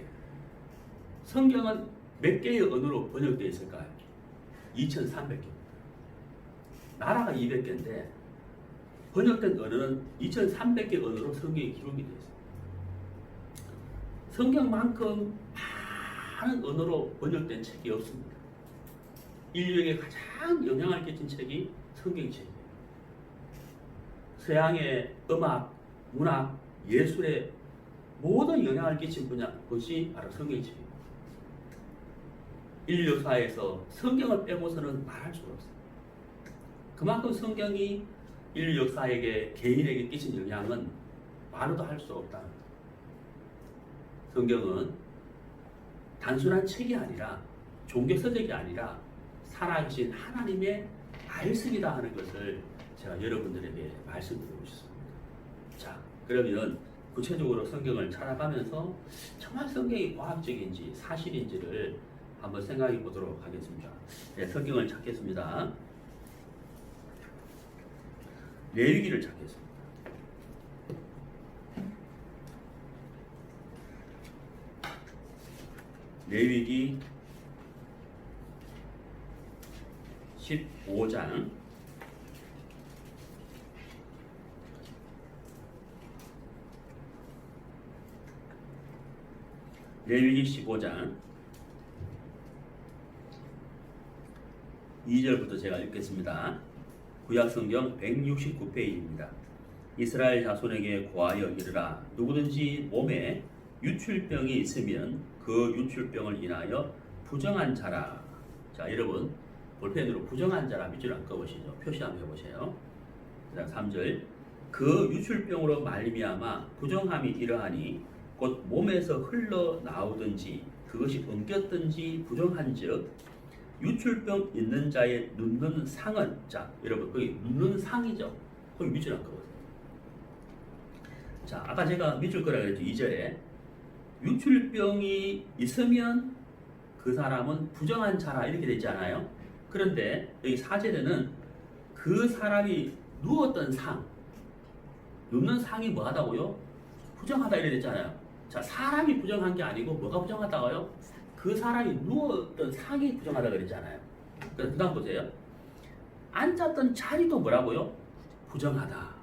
A: 성경은 몇 개의 언어로 번역되어 있을까요? 2300개입니다. 나라가 200개인데 번역된 언어는 2300개 언어로 성경이 기록이 되어 있습니다. 성경만큼 많은 언어로 번역된 책이 없습니다. 인류에게 가장 영향을 끼친 책이 성경책이에요. 서양의 음악, 문학, 예술에 모든 영향을 끼친 것이 바로 성경책입니다. 인류 역사에서 성경을 빼고서는 말할 수가 없어요. 그만큼 성경이 인류 역사에게 개인에게 끼친 영향은 말로도 할 수 없다. 성경은 단순한 책이 아니라 종교 서적이 아니라 살아계신 하나님의 말씀이다 하는 것을 제가 여러분들에게 말씀드리고 싶습니다. 자, 그러면 구체적으로 성경을 찾아가면서 정말 성경이 과학적인지 사실인지를 한번 생각해 보도록 하겠습니다. 네, 성경을 찾겠습니다. 레위기를 찾겠습니다. 레위기 15장 레위기 15장 2절부터 제가 읽겠습니다. 구약성경 169페이지입니다. 이스라엘 자손에게 고하여 이르라. 누구든지 몸에 유출병이 있으면 그 유출병을 인하여 부정한 자라. 자, 여러분 볼펜으로 부정한 자라 밑줄 한번 꺼보시죠. 표시 한번 해보세요. 그 다음 3절. 그 유출병으로 말미암아 부정함이 이러하니 곧 몸에서 흘러나오든지 그것이 엉켰든지 부정한즉 유출병 있는 자의 눕는 상은, 자 여러분 거기 눕는 상이죠. 거기 밑줄 한번 꺼보세요. 자, 아까 제가 밑줄 거라 그랬죠. 2절에 유출병이 있으면 그 사람은 부정한 자라 이렇게 되지 않아요? 그런데 여기 4절에는 그 사람이 누웠던 상, 눕는 상이 뭐하다고요? 부정하다 이래 됐잖아요. 자, 사람이 부정한 게 아니고 뭐가 부정하다고요? 그 사람이 누웠던 상이 부정하다 그랬잖아요. 그 다음 보세요. 앉았던 자리도 뭐라고요? 부정하다.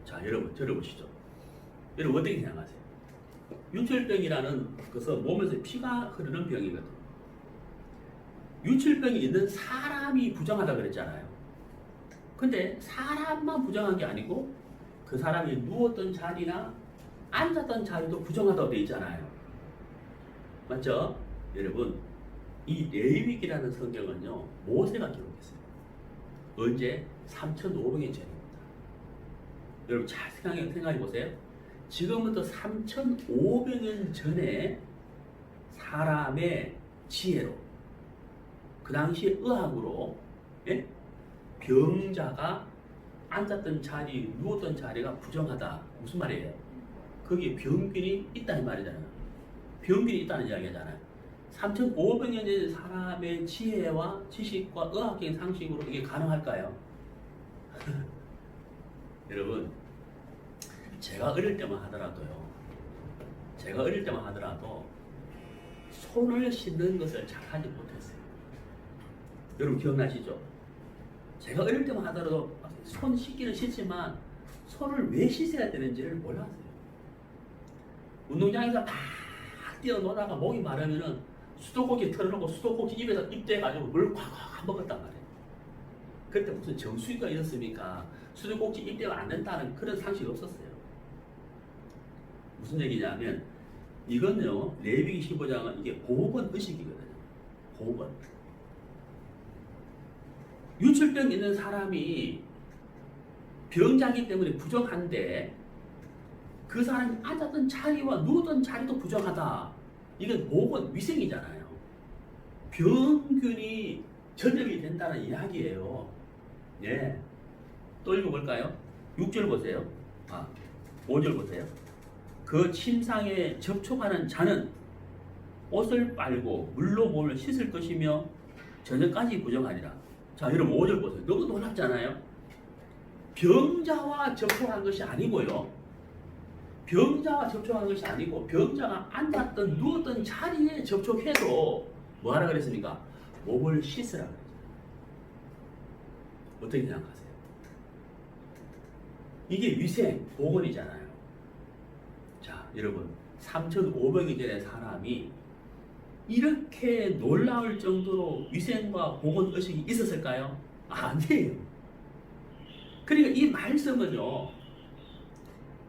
A: 자, 여러분 들어보시죠. 여러분 어떻게 생각하세요? 유출병이라는 것은 몸에서 피가 흐르는 병이거든요. 유출병이 있는 사람이 부정하다 그랬잖아요. 근데 사람만 부정한 게 아니고 그 사람이 누웠던 자리나 앉았던 자리도 부정하다고 되어 있잖아요. 맞죠? 여러분, 이 레위기라는 성경은요, 모세가 기록했어요. 언제? 3,500년 전입니다. 여러분 잘 생각해 보세요. 지금부터 3,500년 전에 사람의 지혜로, 그 당시 의학으로, 예? 병자가 앉았던 자리, 누웠던 자리가 부정하다. 무슨 말이에요? 거기에 병균이 있다는 말이잖아요. 병균이 있다는 이야기잖아요. 3,500년 전 사람의 지혜와 지식과 의학적인 상식으로 이게 가능할까요? 여러분, 제가 어릴 때만 하더라도 손을 씻는 것을 잘 하지 못했어요. 여러분 기억나시죠? 제가 어릴 때만 하더라도 손 씻기는 씻지만 손을 왜 씻어야 되는지를 몰랐어요. 운동장에서 막 뛰어놀다가 목이 마르면은 수도꼭지 틀어놓고 수도꼭지 입에서 입대가지고 물 콱콱 먹었단 말이에요. 그때 무슨 정수기가 있었습니까? 수도꼭지 입대가 안 된다는 그런 상식이 없었어요. 무슨 얘기냐면 이건요, 레위기 15장은 이게 보건 의식이거든요. 보건. 유출병 있는 사람이 병자기 때문에 부정한데 그 사람이 앉았던 자리와 누웠던 자리도 부정하다. 이건 보건 위생이잖아요. 병균이 전염이 된다는 이야기예요. 예. 또 읽어볼까요? 6절 보세요. 5절 보세요. 그 침상에 접촉하는 자는 옷을 빨고 물로 몸을 씻을 것이며 저녁까지 부정하리라. 자, 여러분 5절 보세요. 너무 놀랍잖아요. 병자와 접촉한 것이 아니고요. 병자와 접촉한 것이 아니고 병자가 앉았던 누웠던 자리에 접촉해도 뭐하라 그랬습니까? 몸을 씻으라 그랬죠. 어떻게 생각하세요? 이게 위생, 보건이잖아요. 자, 여러분 3,500년 전의 사람이 이렇게 놀라울 정도로 위생과 보건 의식이 있었을까요? 아니에요. 그러니까 이 말씀은요,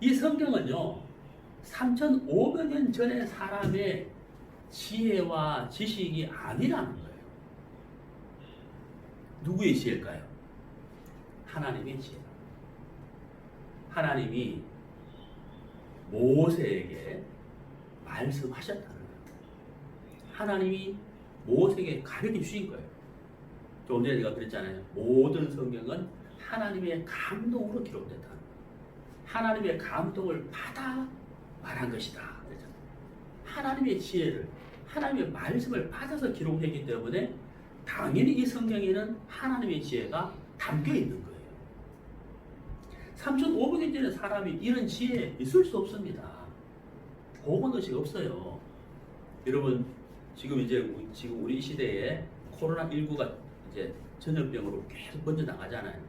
A: 이 성경은요, 3,500년 전의 사람의 지혜와 지식이 아니라는 거예요. 누구의 지혜일까요? 하나님의 지혜. 하나님이 모세에게 말씀하셨다는 거예요. 하나님이 모세에게 가르쳐 주신 거예요. 좀 전에 제가 그랬잖아요. 모든 성경은 하나님의 감동으로 기록됐다는 거예요. 하나님의 감동을 받아 말한 것이다. 하나님의 지혜를, 하나님의 말씀을 받아서 기록했기 때문에 당연히 이 성경에는 하나님의 지혜가 담겨 있는 거예요. 3,500년 전에 사람이 이런 지혜에 있을 수 없습니다. 보건의식이 없어요. 여러분, 지금 우리 시대에 코로나19가 이제 전염병으로 계속 번져나가잖아요.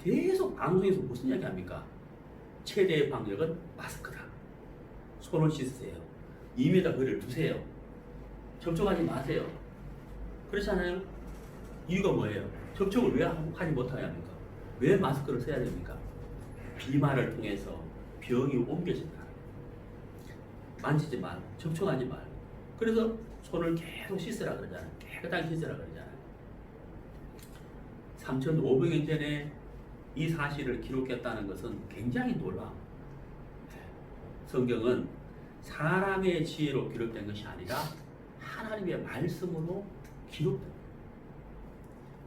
A: 계속 방송에서 무슨 이야기 합니까? 최대의 방역은 마스크다. 손을 씻으세요. 2m 거리를 두세요. 접촉하지 마세요. 그렇잖아요. 이유가 뭐예요? 접촉을 왜 하지 못하게 합니까? 왜 마스크를 써야 됩니까? 비말을 통해서 병이 옮겨진다. 만지지 마, 접촉하지 마. 그래서 손을 계속 씻으라 그러잖아요. 깨끗하게 씻으라 그러잖아요. 3,500년 전에 이 사실을 기록했다는 것은 굉장히 놀라워. 성경은 사람의 지혜로 기록된 것이 아니라 하나님의 말씀으로 기록됩니다.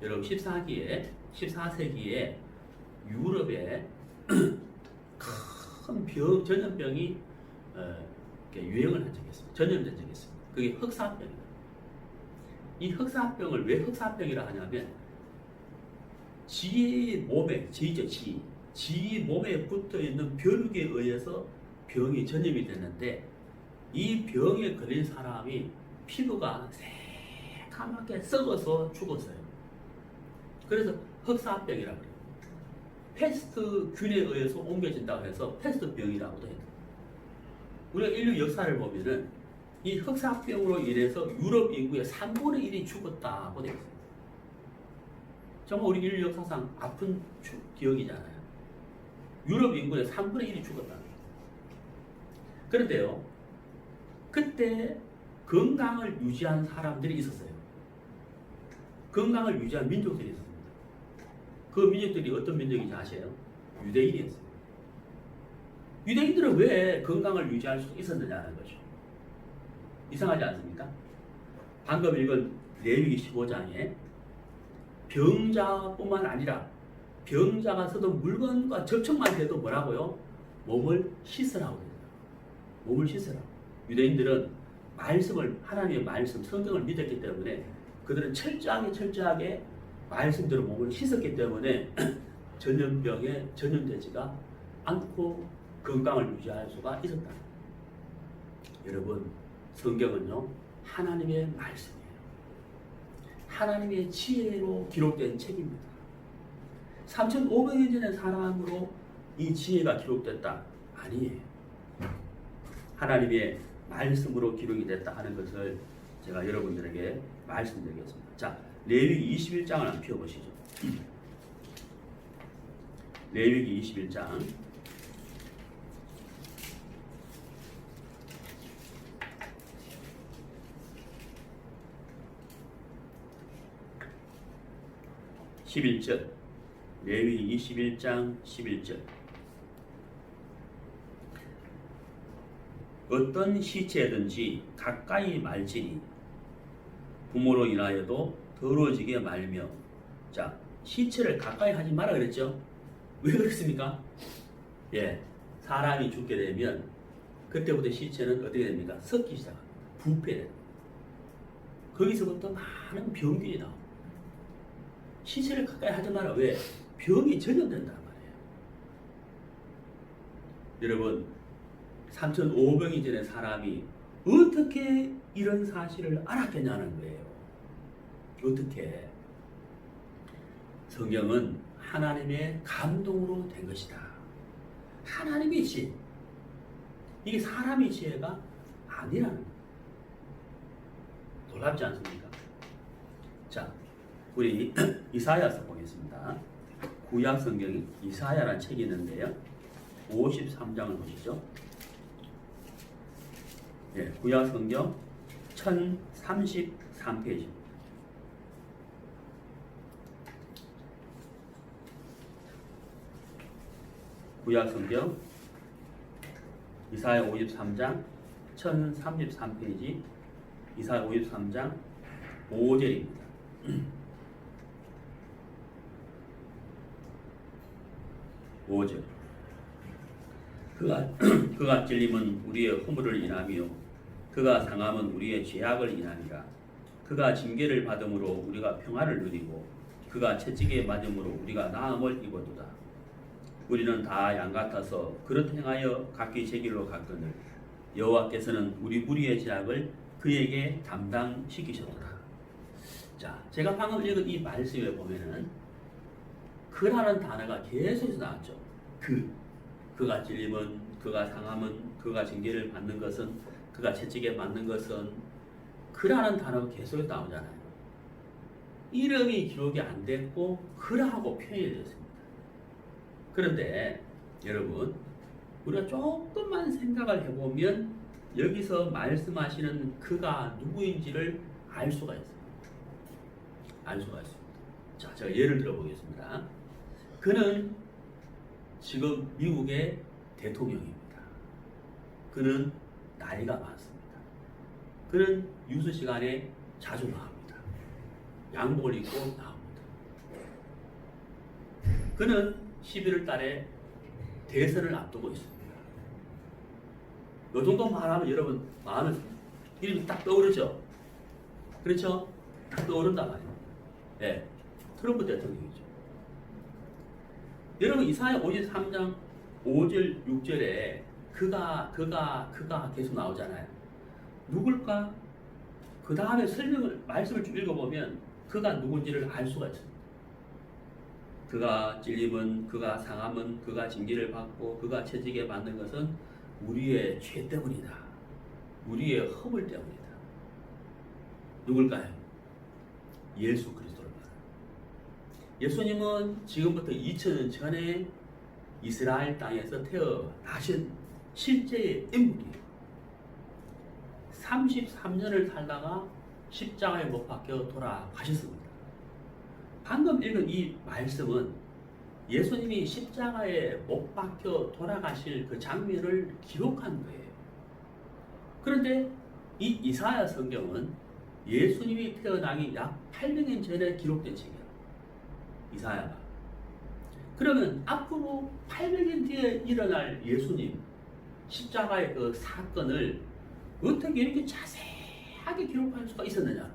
A: 여러분 14세기에 유럽에 큰 전염병이 유행을 한 적이 있습니다. 전염된 적이 있습니다. 그게 흑사병입니다. 이 흑사병을 왜 흑사병이라 하냐면 지 몸에 붙어 있는 벼룩에 의해서 병이 전염이 됐는데 이 병에 걸린 사람이 피부가 새까맣게 썩어서 죽었어요. 그래서 흑사병이라고 그래요. 패스트균에 의해서 옮겨진다고 해서 패스트병이라고도 해요. 우리가 인류 역사를 보면은 이 흑사병으로 인해서 유럽 인구의 3분의 1이 죽었다고 되어 있어요. 정말 우리 인류 역사상 아픈 기억이잖아요. 유럽 인구의 3분의 1이 죽었다. 그런데요, 그때 건강을 유지한 사람들이 있었어요. 건강을 유지한 민족들이 있었습니다. 그 민족들이 어떤 민족인지 아세요? 유대인이었어요. 유대인들은 왜 건강을 유지할 수 있었느냐는 거죠. 이상하지 않습니까? 방금 읽은 레위기 15장에 병자뿐만 아니라 병자가 쓰던 물건과 접촉만 해도 뭐라고요? 몸을 씻으라고 해요. 몸을 씻으라고. 유대인들은 말씀을, 하나님의 말씀, 성경을 믿었기 때문에 그들은 철저하게 말씀대로 몸을 씻었기 때문에 전염병에 전염되지가 않고 건강을 유지할 수가 있었다. 여러분, 성경은요, 하나님의 말씀이에요. 하나님의 지혜로 기록된 책입니다. 3,500년 전의 사람으로 이 지혜가 기록됐다? 아니에요. 하나님의 말씀으로 기록이 됐다 하는 것을 제가 여러분들에게 말씀드리겠습니다. 자, 레위기 21장을 한번 펴보시죠. 레위기 21장 11절, 레위기 21장 11절. 어떤 시체든지 가까이 말지니 부모로 인하여도 더러워지게 말며. 자, 시체를 가까이 하지 마라 그랬죠? 왜 그렇습니까? 예, 사람이 죽게 되면 그때부터 시체는 어떻게 됩니까? 썩기 시작합니다. 부패됩니다. 거기서부터 많은 병균이 나옵니다. 시체를 가까이 하지 마라. 왜? 병이 전염된단 말이에요. 여러분, 3,500년 전의 사람이 어떻게 이런 사실을 알았겠냐는 거예요. 어떻게? 성경은 하나님의 감동으로 된 것이다. 하나님의 지혜. 이게 사람의 지혜가 아니라는 거예요. 놀랍지 않습니까? 자, 우리 이사야서 보겠습니다. 구약 성경이 이사야라는 책이 있는데요. 53장을 보시죠. 예, 구약 성경 1033페이지. 구약 성경 이사야 53장 1033페이지. 이사야 53장 5절입니다. 5절. 그가 찔림은 우리의 허물을 인하며 그가 상함은 우리의 죄악을 인하니라. 그가 징계를 받음으로 우리가 평화를 누리고 그가 채찍에 맞음으로 우리가 나음을 입었도다. 우리는 다 양 같아서 그릇 행하여 각기 제 길로 갔거늘 여호와께서는 우리 무리의 죄악을 그에게 담당시키셨도다. 자, 제가 방금 읽은 이 말씀에 보면은 그라는 단어가 계속해서 나왔죠. 그가 찔림은, 그가 상함은, 그가 징계를 받는 것은, 그가 채찍에 맞는 것은, 그라는 단어가 계속해서 나오잖아요. 이름이 기록이 안 됐고 그라고 표현이 되었습니다. 그런데 여러분, 우리가 조금만 생각을 해보면 여기서 말씀하시는 그가 누구인지를 알 수가 있어요. 알 수가 있습니다. 자, 제가 예를 들어 보겠습니다. 그는 지금 미국의 대통령입니다. 그는 나이가 많습니다. 그는 유수 시간에 자주 나옵니다. 양복을 입고 나옵니다. 그는 11월 달에 대선을 앞두고 있습니다. 이 정도 말하면 여러분 마음에 이름이 딱 떠오르죠? 그렇죠? 딱 떠오른단 말이에요. 네, 트럼프 대통령이죠. 여러분 이사야 53장 5절 6절에 그가 계속 나오잖아요. 누굴까? 그 다음에 말씀을 쭉 읽어보면 그가 누군지를 알 수가 있습니다. 그가 찔림은, 그가 상함은, 그가 징계를 받고 그가 채찍에 받는 것은 우리의 죄 때문이다. 우리의 허물 때문이다. 누굴까요? 예수 그리스도를 말합니다. 예수님은 지금부터 2000년 전에 이스라엘 땅에서 태어나신 실제의 인물이에요. 33년을 살다가 십자가에 못 박혀 돌아가셨습니다. 방금 읽은 이 말씀은 예수님이 십자가에 못 박혀 돌아가실 그 장면을 기록한 거예요. 그런데 이 이사야 성경은 예수님이 태어나기 약 800년 전에 기록된 책이에요. 이사야가. 그러면 앞으로 800년 뒤에 일어날 예수님 십자가의 그 사건을 어떻게 이렇게 자세하게 기록할 수가 있었느냐?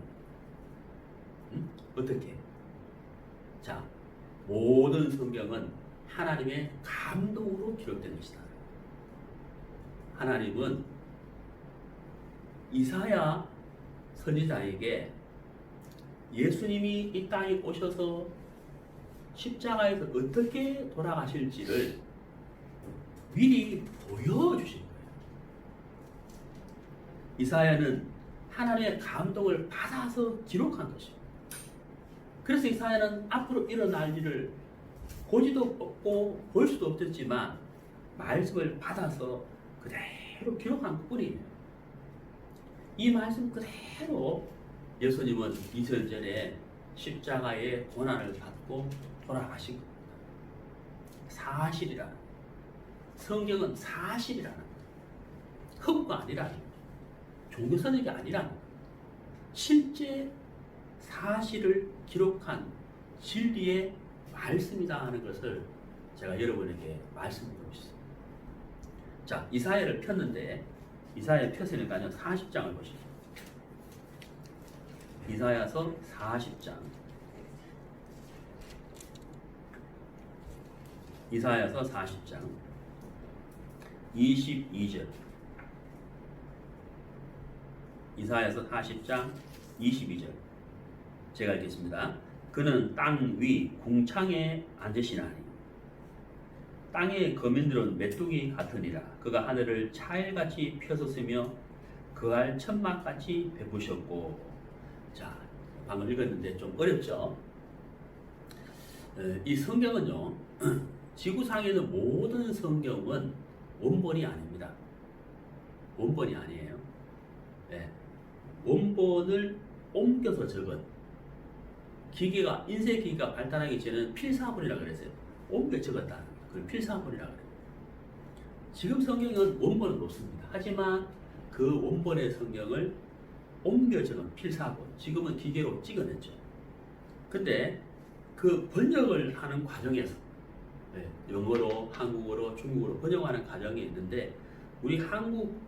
A: 어떻게? 자, 모든 성경은 하나님의 감동으로 기록된 것이다. 하나님은 이사야 선지자에게 예수님이 이 땅에 오셔서 십자가에서 어떻게 돌아가실지를 미리 보여주신 거예요. 이사야는 하나님의 감동을 받아서 기록한 것입니다. 그래서 이사야는 앞으로 일어날 일을 보지도 없고 볼 수도 없었지만 말씀을 받아서 그대로 기록한 뿐이에요. 이 말씀 그대로 예수님은 2000년 전에 십자가의 고난을 받고 돌아가신 겁니다. 사실이라는 거예요. 성경은 사실이라는 거예요. 허구가 아니라는 거예요. 종교선언이 아니라는 거예요. 실제 사실을 기록한 진리의 말씀이다 하는 것을 제가 여러분에게 말씀드리고 싶습니다. 자, 이사야를 폈는데 이사야 폈으니까요 40장을 보시죠. 이사야서 40장. 이사야서 40장 22절. 이사야서 40장 22절. 제가 읽겠습니다. 그는 땅 위 궁창에 앉으시나니 땅의 거민들은 메뚜기 같으니라. 그가 하늘을 차일같이 펴섰으며 그알 천막같이 베푸셨고. 자, 방금 읽었는데 좀 어렵죠? 이 성경은요 지구상에 있는 모든 성경은 원본이 아닙니다. 원본이 아니에요. 네. 원본을 옮겨서 적은 기계가, 인쇄기기가 발달하기 전에는 필사본이라고 그랬어요. 옮겨 적었다는 거예요. 그걸 필사본이라고 그래요. 지금 성경은 원본은 없습니다. 하지만 그 원본의 성경을 옮겨 적은 필사본, 지금은 기계로 찍어냈죠. 근데 그 번역을 하는 과정에서 영어로, 한국어로, 중국어로 번역하는 과정이 있는데 우리 한국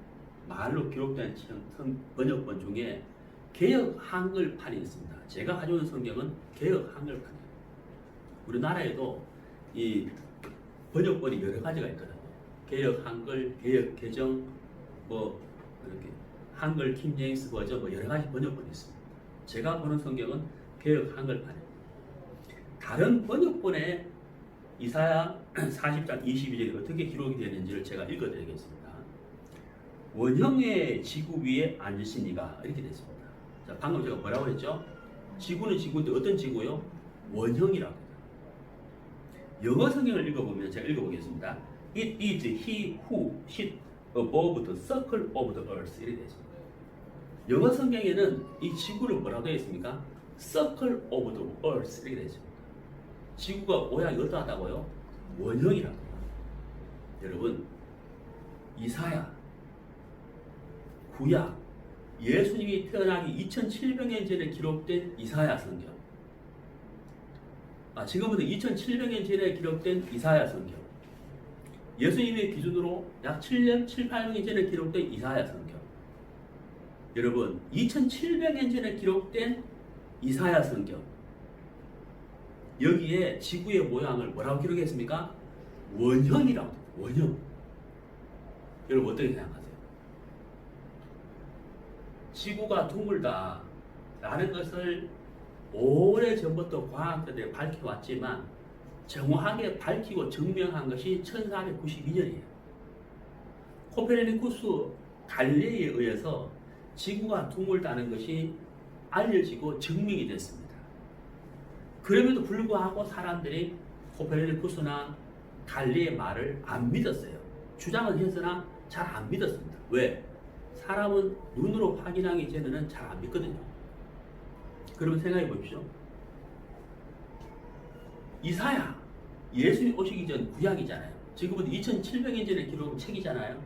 A: 말로 기록된 번역본 중에 개역 한글판이 있습니다. 제가 가져온 성경은 개역 한글판이에요. 우리나라에도 이 번역본이 여러 가지가 있거든요. 개역 한글, 개역 개정, 뭐 이렇게 한글 킹제임스 버전, 뭐 여러 가지 번역본이 있습니다. 제가 보는 성경은 개역 한글판이에요. 다른 번역본에 이사야 40장 22절이 어떻게 기록이 되는지를 제가 읽어드리겠습니다. 원형의 지구 위에 앉으신 이가 이렇게 됐습니다. 자, 방금 제가 뭐라고 했죠? 지구는 지구인데 어떤 지구요? 원형이라고. 영어 성경을 읽어보면 제가 읽어보겠습니다. It is he who sits above the circle of the earth 이렇게 됐습니다. 영어 성경에는 이 지구를 뭐라고 되어 있습니까? Circle of the earth 이렇게 되어 있습니다. 지구가 모양이 어떠하다고요? 원형이라고. 여러분, 이사야, 구약, 예수님이 태어나기 2700년 전에 기록된 이사야 성경. 지금부터 2700년 전에 기록된 이사야 성경. 예수님의 기준으로 약 7년, 800년 전에 기록된 이사야 성경. 여러분, 2700년 전에 기록된 이사야 성경. 여기에 지구의 모양을 뭐라고 기록했습니까? 원형이라고. 원형. 여러분 어떻게 생각하세요? 지구가 둥글다 라는 것을 오래전부터 과학자들이 밝혀왔지만 정확하게 밝히고 증명한 것이 1492년이에요. 코페르니쿠스 갈릴레이에 의해서 지구가 둥글다는 것이 알려지고 증명이 됐습니다. 그럼에도 불구하고 사람들이 코페르니쿠스나 갈릴레이의 말을 안 믿었어요. 주장은 했으나 잘 안 믿었습니다. 왜? 사람은 눈으로 확인하기 전에는 잘 안 믿거든요. 그러면 생각해 보십시오. 이사야, 예수님 오시기 전 구약이잖아요. 지금부터 2700년 전에 기록한 책이잖아요.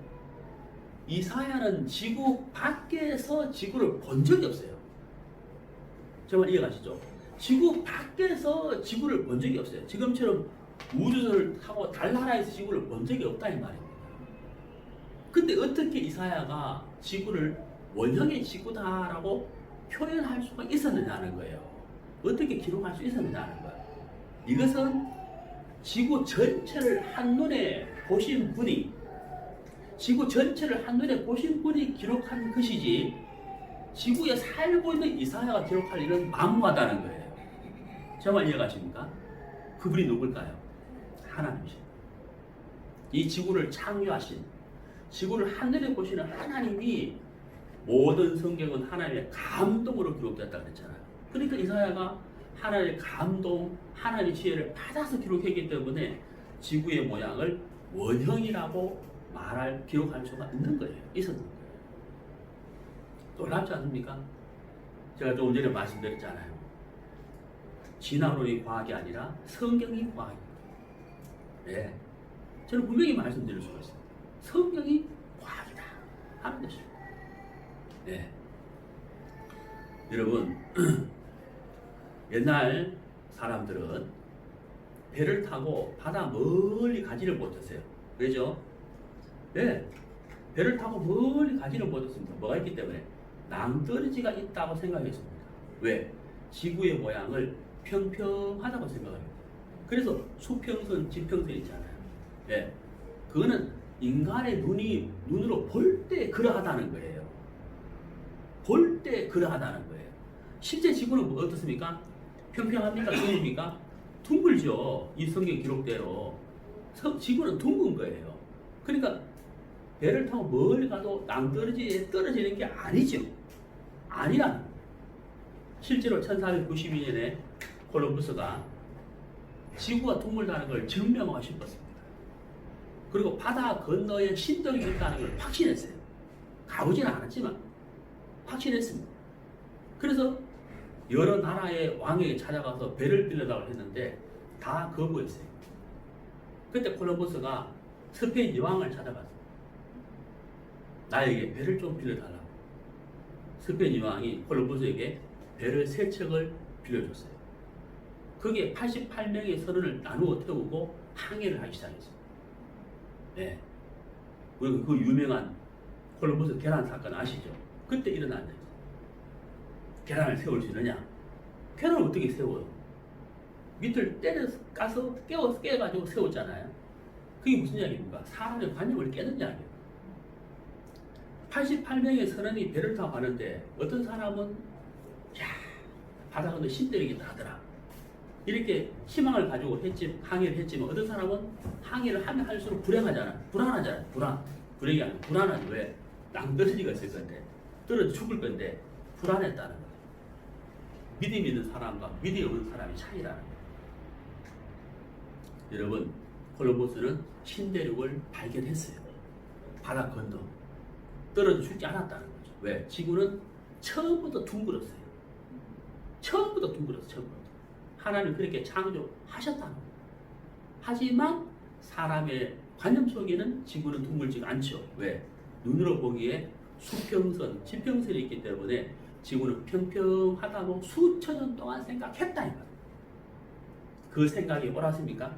A: 이사야는 지구 밖에서 지구를 본 적이 없어요. 정말 이해가시죠? 지구 밖에서 지구를 본 적이 없어요. 지금처럼 우주선을 타고 달 나라에서 지구를 본 적이 없다 이 말입니다. 근데 어떻게 이사야가 지구를 원형의 지구다라고 표현할 수가 있었느냐는 거예요. 어떻게 기록할 수 있었느냐는 거예요. 이것은 지구 전체를 한눈에 보신 분이 기록한 것이지 지구에 살고 있는 이사야가 기록할 일은 만무하다는 거예요. 정말 이해가십니까? 그분이 누굴까요? 하나님이십니다. 이 지구를 창조하신, 지구를 하늘에 보시는 하나님이 모든 성경은 하나님의 감동으로 기록됐다 그랬잖아요. 그러니까 이사야가 하나님의 감동, 하나님의 지혜를 받아서 기록했기 때문에 지구의 모양을 원형이라고 기록할 수가 있는 거예요. 있었는 거예요. 놀랍지 않습니까? 제가 조금 전에 말씀드렸잖아요. 진화론이 과학이 아니라 성경이 과학입니다. 네. 저는 분명히 말씀드릴 수가 있습니다. 성경이 과학이다 하는 것입니다. 네. 여러분, 옛날 사람들은 배를 타고 바다 멀리 가지를 못했어요. 그죠? 네. 배를 타고 멀리 가지를 못했습니다. 뭐가 있기 때문에? 낭떠러지가 있다고 생각했습니다. 왜? 지구의 모양을 평평하다고 생각합니다. 그래서 수평선, 지평선 있잖아요. 예. 그거는 인간의 눈으로 볼 때 그러하다는 거예요. 볼 때 그러하다는 거예요. 실제 지구는 뭐 어떻습니까? 평평합니까? 둥글입니까? 둥글죠. 이 성경 기록대로. 지구는 둥근 거예요. 그러니까 배를 타고 멀리 가도 낭떠러지에 떨어지는 게 아니죠. 아니라는 거예요. 실제로 1492년에 콜럼버스가 지구가 둥글다는 걸 증명하고 싶었습니다. 그리고 바다 건너에 신들이 있다는 걸 확신했어요. 가보지는 않았지만 확신했습니다. 그래서 여러 나라의 왕에게 찾아가서 배를 빌려달라고 했는데 다 거부했어요. 그때 콜럼버스가 스페인 여왕을 찾아갔어요. 나에게 배를 좀 빌려달라고. 스페인 여왕이 콜럼버스에게 배를 3척을 빌려줬어요. 거기에 88명의 선원을 나누어 태우고 항해를 하기 시작했어요. 네. 그리고 그 유명한 콜럼버스 계란 사건 아시죠? 그때 일어난 일이죠. 계란을 세울 수 있느냐? 계란을 어떻게 세워요? 밑을 까서 깨가지고 세웠잖아요. 그게 무슨 이야기입니까? 사람의 관념을 깨는 이야기예요. 88명의 선원이 배를 타고 가는데 어떤 사람은 바다 건너 신 때리겠다 하더라. 이렇게 희망을 가지고 항해를 했지만 어떤 사람은 항해를 하면 할수록 불안하잖아. 불행이 아니라 불안하지. 왜? 낭떠러지가 있을 건데 떨어져 죽을 건데 불안했다는 거예요. 믿음 있는 사람과 믿음 없는 사람의 차이라는 거예요. 여러분, 콜럼버스는 신대륙을 발견했어요. 바다 건너 떨어져 죽지 않았다는 거죠. 왜? 지구는 처음부터 둥글었어요. 처음부터. 하나님 그렇게 창조하셨다는 거예요. 하지만 사람의 관념 속에는 지구는 둥글지가 않죠. 왜? 눈으로 보기에 수평선, 지평선이 있기 때문에 지구는 평평하다고 수천 년 동안 생각했다. 그 생각이 옳았습니까?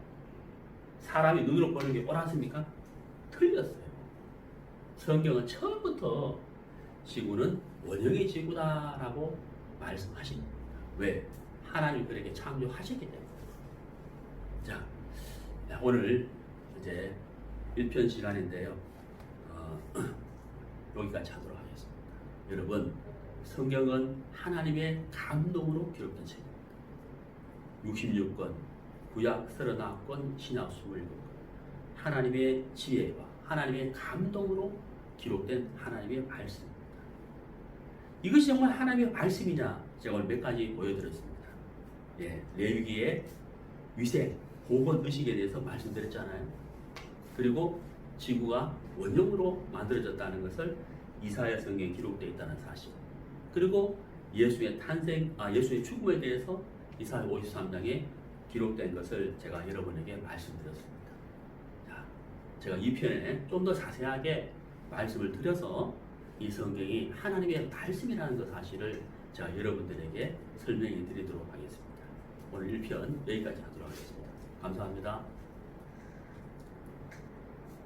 A: 사람이 눈으로 보는 게 옳았습니까? 틀렸어요. 성경은 처음부터 지구는 원형의 지구다라고 말씀하십니다. 왜? 하나님이 그렇게 창조하셨기 때문에. 자, 오늘 이제 1편 시간인데요. 여기까지 하도록 하겠습니다. 여러분, 성경은 하나님의 감동으로 기록된 책입니다. 66권, 구약 39권, 신약 27권. 하나님의 지혜와 하나님의 감동으로 기록된 하나님의 말씀입니다. 이것이 정말 하나님의 말씀이냐? 제가 오늘 몇 가지 보여드렸습니다. 예, 레위기의 위생, 보건 의식에 대해서 말씀드렸잖아요. 그리고 지구가 원형으로 만들어졌다는 것을 이사야 성경에 기록되어 있다는 사실. 그리고 예수의 탄생, 예수의 죽음에 대해서 이사야 53장에 기록된 것을 제가 여러분에게 말씀드렸습니다. 자, 제가 이 편에 좀 더 자세하게 말씀을 드려서 이 성경이 하나님의 말씀이라는 것 사실을 제가 여러분들에게 설명해 드리도록 하겠습니다. 오늘 1편 여기까지 하도록 하겠습니다. 감사합니다.